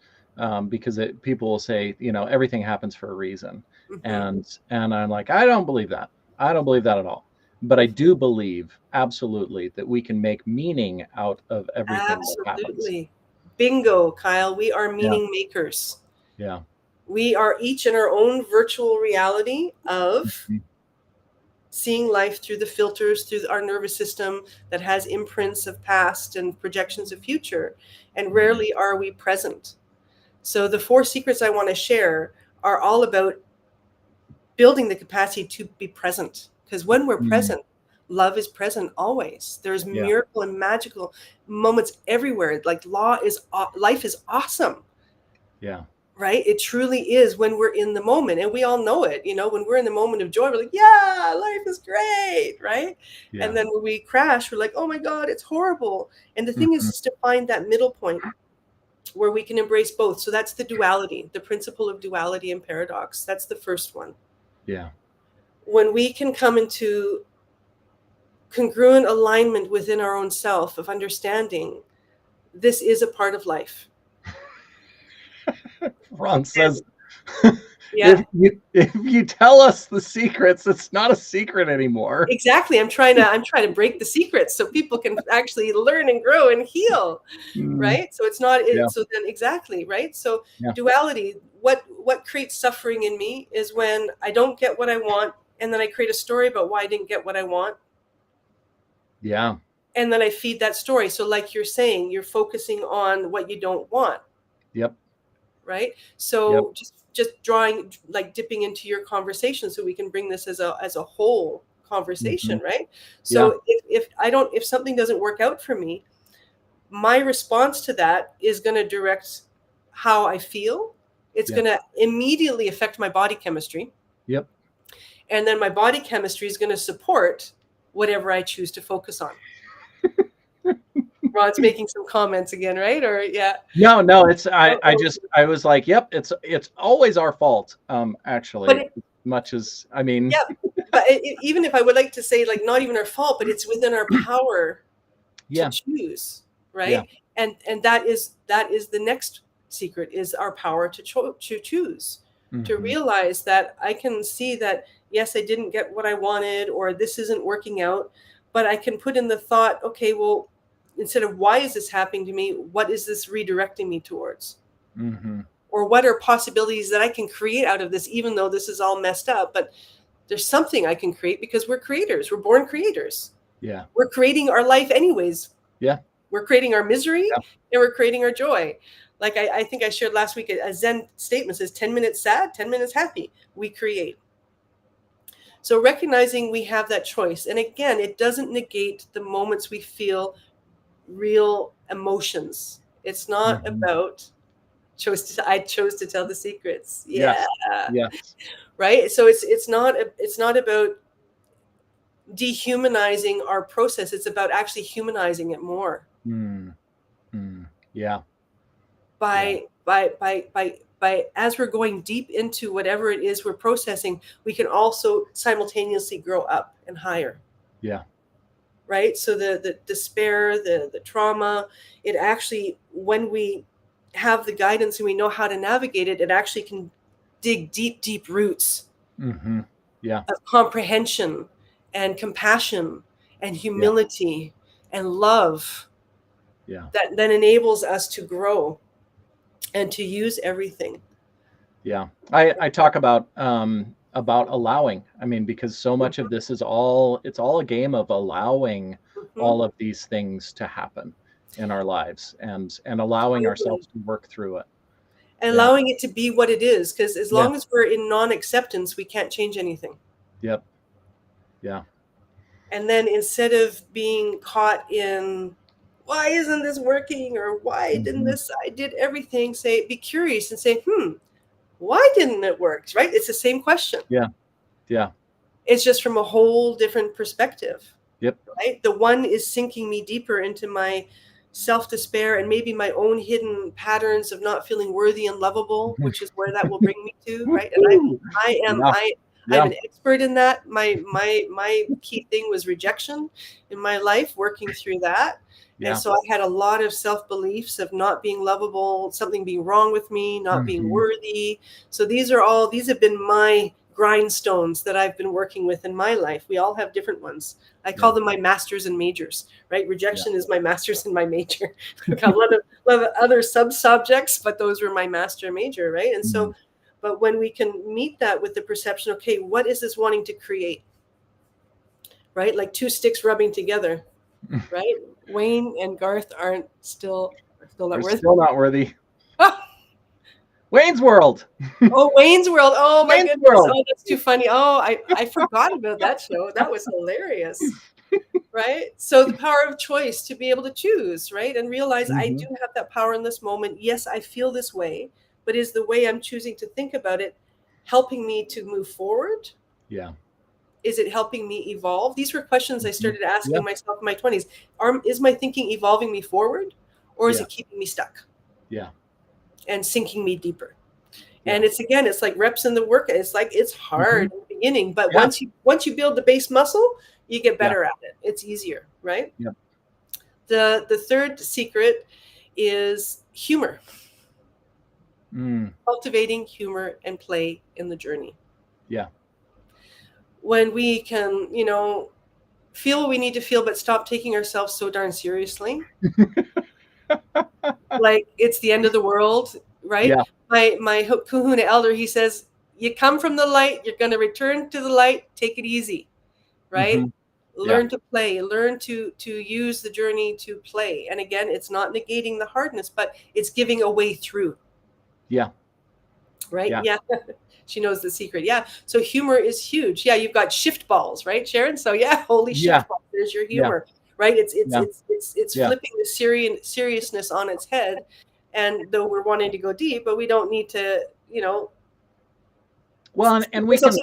because people will say, everything happens for a reason. Hmm. And I'm like, I don't believe that. I don't believe that at all. But I do believe absolutely that we can make meaning out of everything that happens. Absolutely. Bingo, Kyle. We are Yeah. meaning makers. Yeah. We are each in our own virtual reality of Mhm. seeing life through the filters, through our nervous system that has imprints of past and projections of future. And Mhm. rarely are we present. So the four secrets I want to share are all about building the capacity to be present. Because when we're Mm. present, love is present always. There's Yeah. miracle and magical moments everywhere. Like life is awesome, Yeah. right? It truly is when we're in the moment, and we all know it. When we're in the moment of joy, we're like, "Yeah, life is great," right? And Yeah. then when we crash, we're like, "Oh my God, it's horrible." And the thing is, Mhm. is to find that middle point where we can embrace both. So that's the duality, the principle of duality and paradox. That's the first one. Yeah. When we can come into congruent alignment within our own self of understanding this is a part of life. Ron says, Yeah, if you tell us the secrets, it's not a secret anymore. exactly. I'm trying to break the secrets so people can actually learn and grow and heal, Mm, right? So it's not yeah. it. So then exactly, right? So Yeah. duality. What creates suffering in me is when I don't get what I want, and then I create a story about why I didn't get what I want, Yeah. and then I feed that story. So like you're saying, you're focusing on what you don't want, Yep. right? Yep. So just drawing, like dipping into your conversation so we can bring this as a whole Hmm. conversation, right? Yeah. So if something doesn't work out for me, my response to that is going to direct how I feel. It's Yeah. going to immediately affect my body chemistry, Yep. and then my body chemistry is going to support whatever I choose to focus on. Ron's making some comments again, right? Or yeah. No, it's I Oh, I oh. just I was like, yep, it's always our fault. But Actually, as much as I mean, yeah, but even if I would like to say, like, not even our fault, but it's within our power to yeah. choose, Yeah. right? And that is the next secret, is our power to choose, to Hmm. realize that I can see that yes, I didn't get what I wanted, or this isn't working out, but I can put in the thought, okay, well, instead of why is this happening to me, what is this redirecting me towards? Hmm. Or what are possibilities that I can create out of this, even though this is all messed up, but there's something I can create, because we're creators. We're born creators. Yeah. We're creating our life anyways. Yeah. We're creating our misery, Yeah. and we're creating our joy. Like I think I shared last week, a Zen statement says 10 minutes sad, 10 minutes happy. We create. So recognizing we have that choice. And again, it doesn't negate the moments we feel real emotions. It's not about I chose to tell the secrets. Yeah. Yes. Right. So it's not about dehumanizing our process. It's about actually humanizing it more. Yeah. By as we're going deep into whatever it is we're processing, we can also simultaneously grow up and higher. Yeah. Right. So the despair, the trauma, it actually, when we have the guidance and we know how to navigate it, it actually can dig deep roots Yeah. of comprehension and compassion and humility and love. Yeah. That then enables us to grow and to use everything. Yeah. I talk about allowing. I mean, because so much of this is it's all a game of allowing all of these things to happen in our lives, and allowing ourselves to work through it. And allowing it to be what it is, because as long as we're in non-acceptance, we can't change anything. Yep. Yeah. And then instead of being caught in, why isn't this working, or why didn't this, I did everything, be curious and say, why didn't it work? Right? It's the same question. Yeah. Yeah. It's just from a whole different perspective. Yep. Right? The one is sinking me deeper into my self-despair and maybe my own hidden patterns of not feeling worthy and lovable, which is where that will bring me to, right? And I'm an expert in that. My key thing was rejection in my life, working through that. And so I had a lot of self-beliefs of not being lovable, something being wrong with me, not being worthy. So these have been my grindstones that I've been working with in my life. We all have different ones. I call them my masters and majors, right? Rejection is my masters and my major. I've got a lot of other sub-subjects, but those were my master and major, right? And so, but when we can meet that with the perception, okay, what is this wanting to create? Right? Like two sticks rubbing together, right? Wayne and Garth aren't still not worthy. Wayne's World. Oh, Wayne's World. Oh my goodness. Oh, that's too funny. Oh, I forgot about that show. That was hilarious. Right? So the power of choice, to be able to choose, right? And realize I do have that power in this moment. Yes, I feel this way, but is the way I'm choosing to think about it helping me to move forward? Yeah. Is it helping me evolve? These were questions I started asking myself in my 20s. Is my thinking evolving me forward, or is it keeping me stuck? Yeah. And sinking me deeper. And it's like reps in the work. It's like, it's hard in the beginning, but once you build the base muscle, you get better at it. It's easier, right? Yeah. The third secret is humor. Cultivating humor and play in the journey. Yeah. When we can, feel what we need to feel, but stop taking ourselves so darn seriously. Like it's the end of the world, right? Yeah. My Kahuna elder, he says, you come from the light, you're going to return to the light. Take it easy, right? Learn to play, learn to use the journey to play. And again, it's not negating the hardness, but it's giving a way through. Yeah. Right? Yeah. She knows the secret. Yeah. So humor is huge. Yeah. You've got shift balls, right, Sharon? So holy shift balls. There's your humor, right? It's flipping the seriousness on its head. And though we're wanting to go deep, but we don't need to, Well, and we can,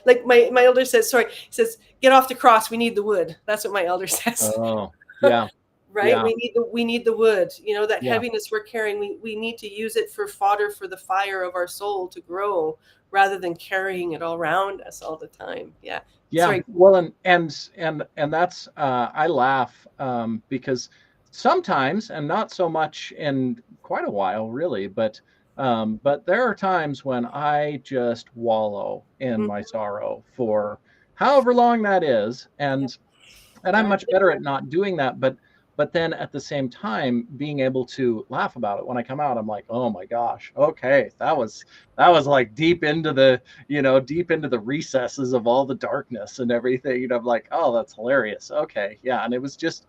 like my elder says, he says, get off the cross. We need the wood. That's what my elder says. Oh, yeah. Right. Yeah. We need the wood, that heaviness we're carrying. We need to use it for fodder for the fire of our soul to grow, rather than carrying it all around us all the time. Yeah. Yeah. Sorry. Well, and that's, I laugh, because sometimes, and not so much in quite a while really, but there are times when I just wallow in my sorrow for however long that is. And I'm much better at not doing that. But then at the same time, being able to laugh about it when I come out, I'm like, oh my gosh, okay, that was like deep into the recesses of all the darkness and everything. I'm like, oh, that's hilarious. Okay, yeah, and it was just,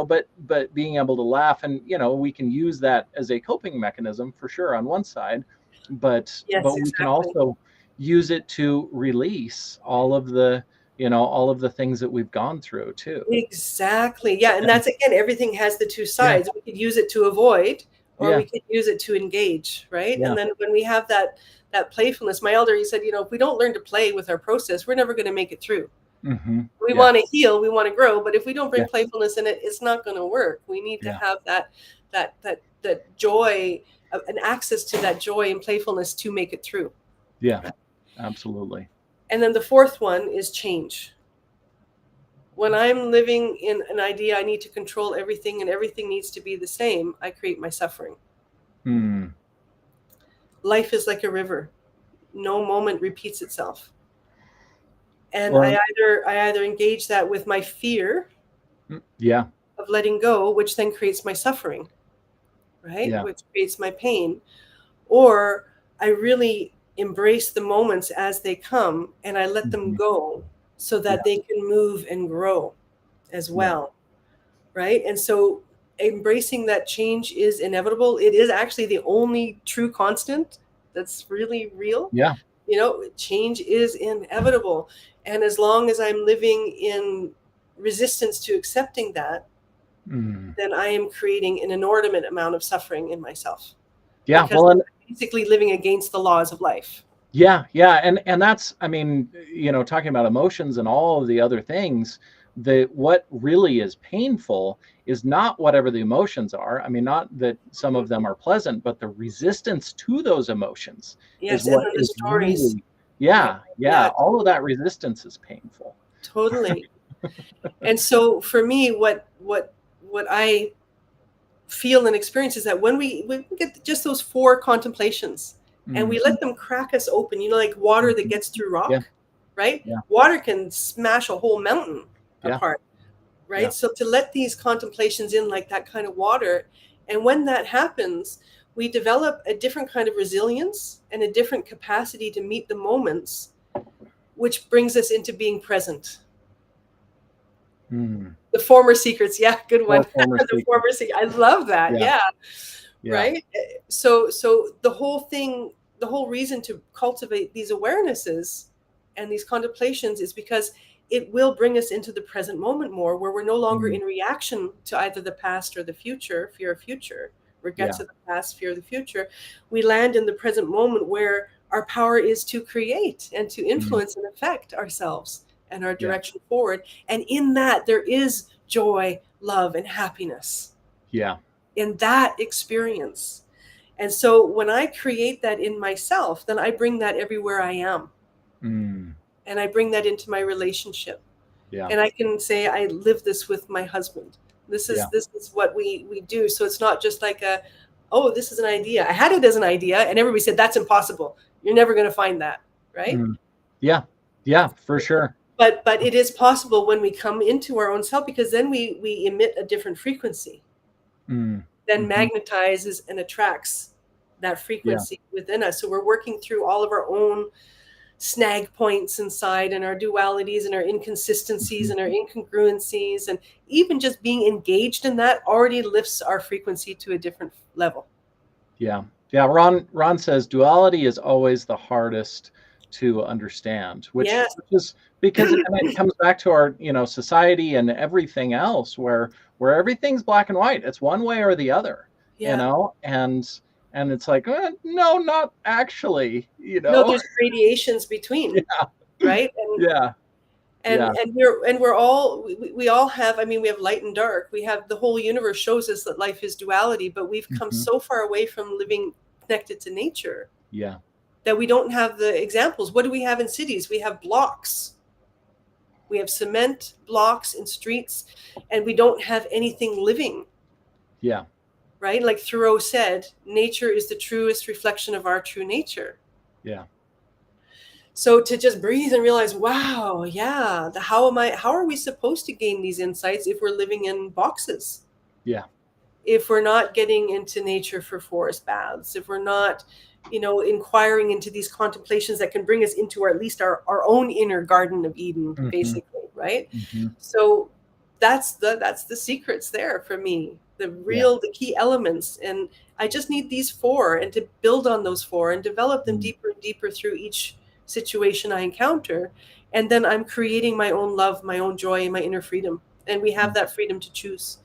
but being able to laugh, and we can use that as a coping mechanism for sure on one side, but we can also use it to release all of the, all of the things that we've gone through too. Exactly. Yeah. And that's, again, everything has the two Yeah. sides. We could use it to avoid, or Yeah. we could use it to engage. Right. Yeah. And then when we have that playfulness, my elder, he said, if we don't learn to play with our process, we're never going to make it through. We want to heal, we want to grow, but if we don't bring playfulness in it, it's not going to work. We need to have that joy, an access to that joy and playfulness to make it through. Yeah, absolutely. And then the fourth one is change. When I'm living in an idea, I need to control everything and everything needs to be the same, I create my suffering. Life is like a river. No moment repeats itself. And I either engage that with my fear of letting go, which then creates my suffering, right? Which creates my pain. Or I really embrace the moments as they come and I let them go so that they can move and grow as well, right? And so embracing that change is inevitable. It is actually the only true constant that's really real. Yeah. Change is inevitable. And as long as I'm living in resistance to accepting that, then I am creating an inordinate amount of suffering in myself. Yeah. Because I'm basically living against the laws of life. Yeah. Yeah. And that's, talking about emotions and all of the other things, what really is painful is not whatever the emotions are. Not that some of them are pleasant, but the resistance to those emotions is what and the is stories. Really, all of that resistance is painful. Totally. And so for me, what I feel and experience is that when we get just those 4 contemplations and we let them crack us open, like water that gets through rock, right? Yeah. Water can smash a whole mountain apart, right? Yeah. So to let these contemplations in like that kind of water, and when that happens, we develop a different kind of resilience and a different capacity to meet the moments, which brings us into being present. The former secrets. Yeah, good one. The former secret. I love that. Yeah. Right. So the whole reason to cultivate these awarenesses and these contemplations is because it will bring us into the present moment more, where we're no longer in reaction to either the past or the future, fear of future, regrets of the past, fear of the future. We land in the present moment where our power is to create and to influence and affect ourselves and our direction forward. And in that, there is joy, love, and happiness. Yeah. In that experience. And so when I create that in myself, then I bring that everywhere I am. And I bring that into my relationship. Yeah. And I can say, I live this with my husband. This is what we do. So it's not just like this is an idea. I had it as an idea and everybody said, that's impossible. You're never going to find that. Right? Yeah. Yeah, for sure. But it is possible when we come into our own self, because then we emit a different frequency. Then magnetizes and attracts that frequency within us. So we're working through all of our own snag points inside, and our dualities and our inconsistencies and our incongruencies, and even just being engaged in that already lifts our frequency to a different level. Yeah. Ron says duality is always the hardest to understand, which is because it comes back to our society and everything else where everything's black and white. It's one way or the other. And it's like, no, not actually, No, there's gradations between, right? And we're all, we all have, we have light and dark. We have, the whole universe shows us that life is duality, but we've come so far away from living connected to nature. Yeah. That we don't have the examples. What do we have in cities? We have blocks. We have cement blocks in streets, and we don't have anything living. Yeah. Right? Like Thoreau said, nature is the truest reflection of our true nature. Yeah. So to just breathe and realize, wow, how are we supposed to gain these insights if we're living in boxes? Yeah. If we're not getting into nature for forest baths, if we're not, inquiring into these contemplations that can bring us into at least our own inner Garden of Eden, basically, right? So that's the secrets there for me. The key elements. And I just need these 4 and to build on those 4 and develop them deeper and deeper through each situation I encounter. And then I'm creating my own love, my own joy, and my inner freedom. And we have that freedom to choose,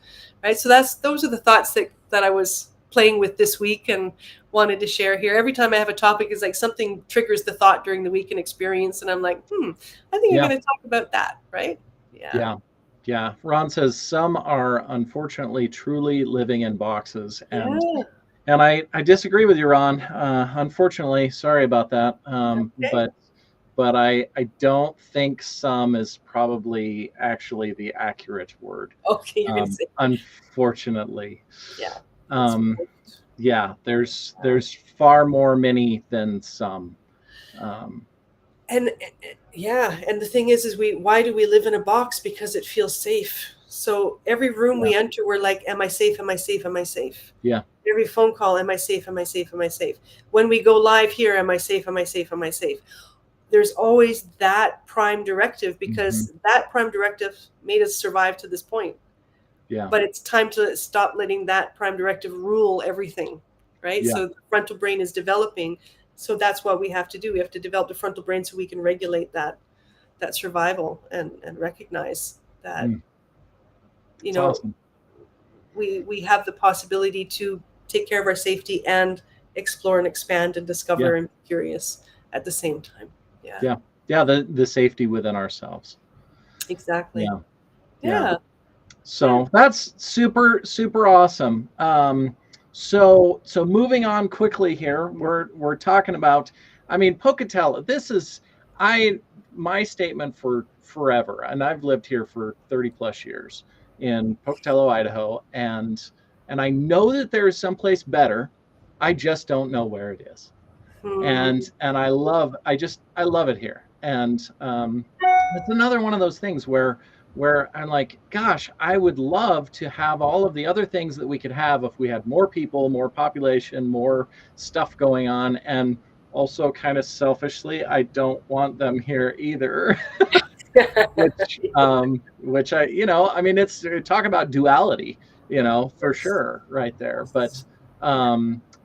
right? So those are the thoughts that I was playing with this week and wanted to share here. Every time I have a topic, it's like something triggers the thought during the week and experience. And I'm like, I think I'm going to talk about that, right? Yeah. Yeah. Ron says some are unfortunately truly living in boxes. And I disagree with you, Ron. Unfortunately, sorry about that. But I don't think some is probably actually the accurate word. Okay, you're gonna say. Unfortunately. Yeah. Yeah, there's far more many than some. And the thing is why do we live in a box? Because it feels safe. So every room we enter, we're like, am I safe? Am I safe? Am I safe? Yeah. Every phone call, am I safe? Am I safe? Am I safe? When we go live here, am I safe? Am I safe? Am I safe? There's always that prime directive, because that prime directive made us survive to this point. Yeah. But it's time to stop letting that prime directive rule everything, right? So the frontal brain is developing. So that's what we have to do. We have to develop the frontal brain so we can regulate that survival and recognize that, awesome. we have the possibility to take care of our safety and explore and expand and discover and be curious at the same time. Yeah. The safety within ourselves. Exactly. Yeah. So that's super, super awesome. So moving on quickly here, we're talking about, I mean, Pocatello. This is my statement for forever, and I've lived here for 30 plus years in Pocatello, Idaho, and I know that there is someplace better. I just don't know where it is. And I love it here. And it's another one of those things where I'm like, gosh, I would love to have all of the other things that we could have if we had more people, more population, more stuff going on. And also, kind of selfishly, I don't want them here either. which I, I mean, it's talk about duality, for sure, right there. But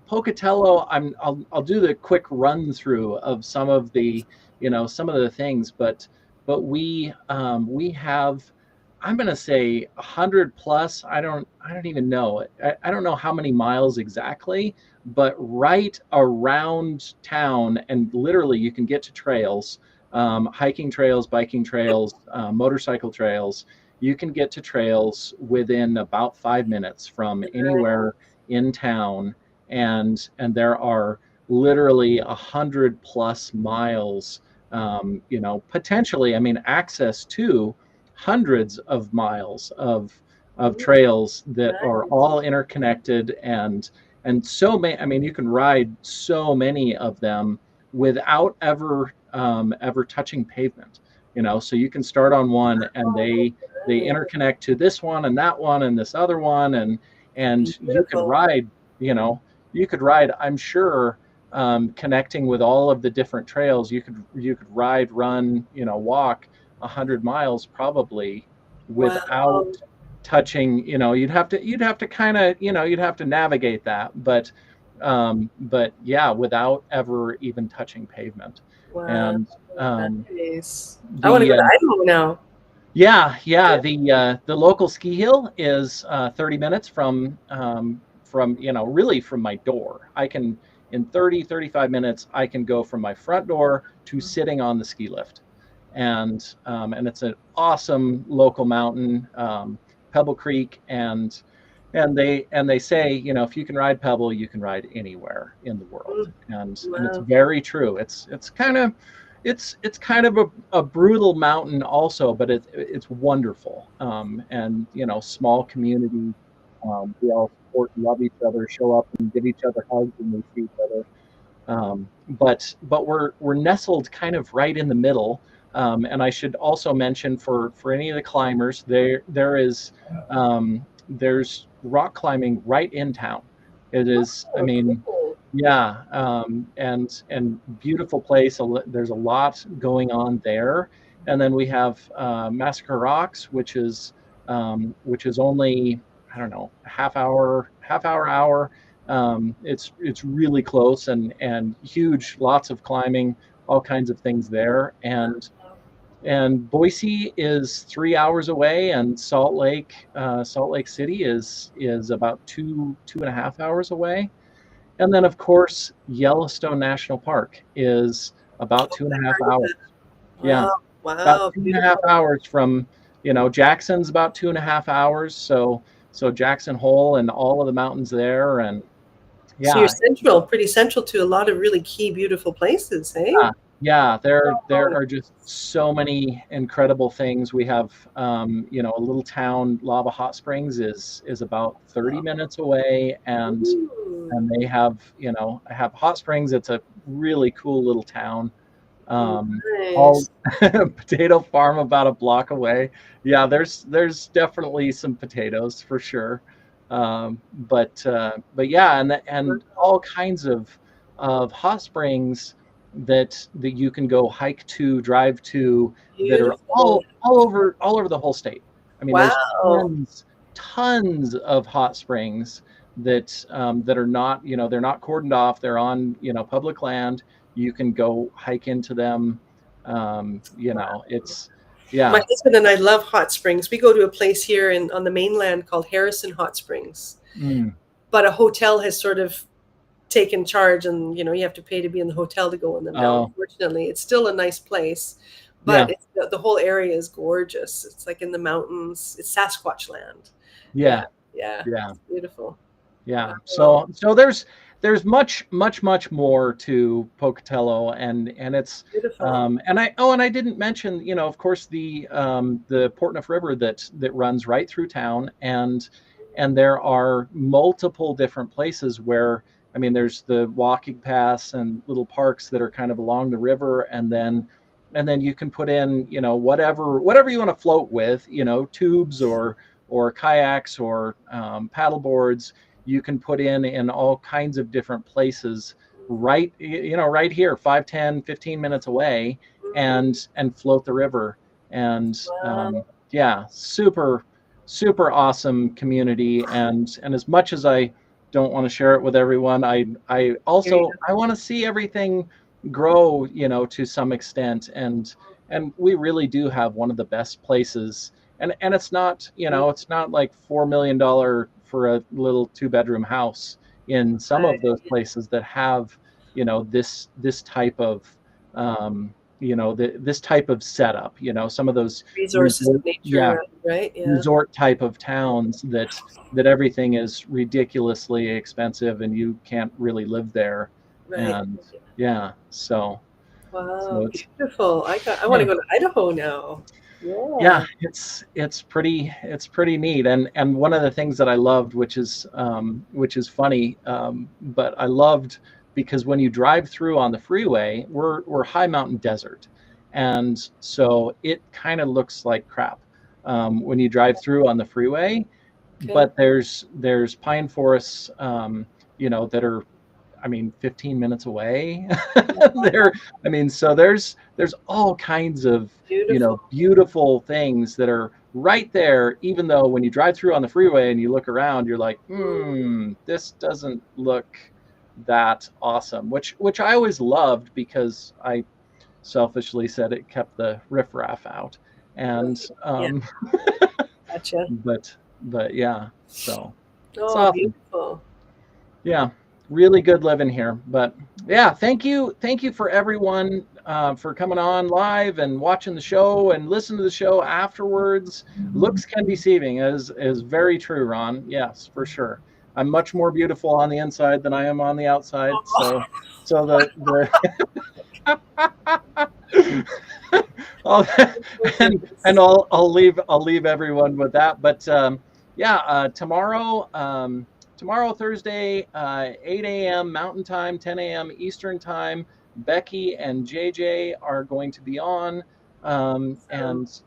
Pocatello, I'll do the quick run through of some of the things, but we have, I'm going to say 100 plus. I don't even know. I don't know how many miles exactly, but right around town, and literally you can get to trails, hiking trails, biking trails, motorcycle trails. You can get to trails within about 5 minutes from anywhere in town. And there are literally 100 plus miles, potentially, I mean, access to hundreds of miles of trails that are all interconnected, and so many, I mean, you can ride so many of them without ever touching pavement, so you can start on one and they interconnect to this one and that one and this other one, and you could ride, I'm sure, connecting with all of the different trails, you could ride, run, walk 100 miles probably without touching, you'd have to kind of, you'd have to navigate that, but yeah, without ever even touching pavement. And I want to go to Idaho now. Yeah. The local ski hill is 30 minutes from really from my door. I can, in 35 minutes, I can go from my front door to sitting on the ski lift. And it's an awesome local mountain, Pebble Creek, and they say, if you can ride Pebble, you can ride anywhere in the world. And it's very true. It's kind of a brutal mountain also, but it's wonderful. And small community. We all support and love each other, show up and give each other hugs when we see each other. But we're nestled kind of right in the middle. And I should also mention for any of the climbers, there's rock climbing right in town. It is, I mean, yeah, and beautiful place. There's a lot going on there. And then we have Massacre Rocks, which is only, I don't know, half hour. It's really close and huge, lots of climbing, all kinds of things there. And Boise is 3 hours away, and Salt Lake City is about 2.5 hours away. And then, of course, Yellowstone National Park is about 2.5 hours. Yeah, Wow, about wow, 2.5 hours from, Jackson's about 2.5 hours. So Jackson Hole and all of the mountains there, and so you're yeah, central, pretty central to a lot of really key, beautiful places, hey? yeah, there Oh, are just so many incredible things. We have, a little town, Lava Hot Springs is about 30 minutes away, ooh, and they have hot springs. It's a really cool little town. All nice. potato farm about a block away. Yeah, there's definitely some potatoes for sure. But yeah, and all kinds of hot springs that you can go hike to, drive to, that are Beautiful. all over the whole state. I mean, there's Wow. tons of hot springs that are not, they're not cordoned off. They're on, public land. You can go hike into them. It's My yeah. husband and I love hot springs. We go to a place here on the mainland called Harrison Hot Springs, Mm. but a hotel has sort of taken charge, and you have to pay to be in the hotel to go in them now. Oh, Unfortunately, it's still a nice place, yeah, but the whole area is gorgeous. It's like in the mountains. It's Sasquatch land. yeah, Yeah, yeah, yeah. it's beautiful. Yeah. Wow. So there's much more to Pocatello, and it's Beautiful. and I didn't mention, of course, the Portneuf River that runs right through town, and there are multiple different places where, I mean, there's the walking paths and little parks that are kind of along the river, and then you can put in, whatever you want to float with, tubes or kayaks or paddle boards. You can put in all kinds of different places right here, 5, 10, 15 minutes away, and float the river. And Wow. yeah, super awesome community. And as much as I don't want to share it with everyone, I Here you also go. I want to see everything grow, to some extent. And we really do have one of the best places. And it's not like $4 million for a little 2-bedroom house in some of those Right. places that have, this type of, this type of setup. Some of those Resources resort, of nature yeah, around, right? Yeah. resort type of towns that everything is ridiculously expensive and you can't really live there. Right. And yeah, so Wow, it's beautiful. I want yeah. to go to Idaho now. Yeah, Yeah. it's pretty neat. And one of the things that I loved, which is funny, but I loved, because when you drive through on the freeway, we're high mountain desert, and so it kind of looks like crap when you drive through on the freeway. Okay. But there's pine forests, that are, I mean, 15 minutes away. there, I mean, so there's all kinds of, Beautiful. beautiful things that are right there, even though when you drive through on the freeway and you look around, you're like, this doesn't look that awesome, which I always loved, because I selfishly said it kept the riffraff out. And Yeah, gotcha. but yeah, so it's Oh, awesome. beautiful. Yeah, really good living here. But yeah, thank you for everyone for coming on live and watching the show and listen to the show afterwards. Looks can be deceiving, is very true, Ron. Yes, for sure. I'm much more beautiful on the inside than I am on the outside. So I'll, Oh, and goodness. I'll leave everyone with that. But yeah, tomorrow, Thursday, 8 a.m. Mountain Time, 10 a.m. Eastern Time, Becky and JJ are going to be on. So, And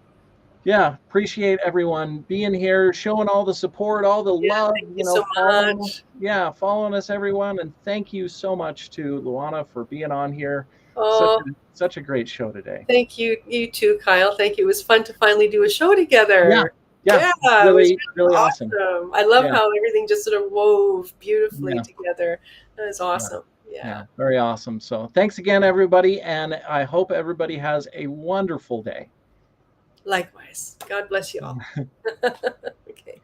yeah, appreciate everyone being here, showing all the support, all the yeah, love, thank you so much. following us, everyone. And thank you so much to Luana for being on here. Such Oh, a, such a great show today. thank you. You too, Kyle. Thank you. It was fun to finally do a show Yeah, together. yeah, Yeah, it was really, really really awesome. awesome. I love Yeah, how everything just sort of wove beautifully yeah, together. That was yeah. awesome. Yeah. Very awesome. So thanks again, everybody. And I hope everybody has a wonderful day. Likewise. God bless you all. Okay.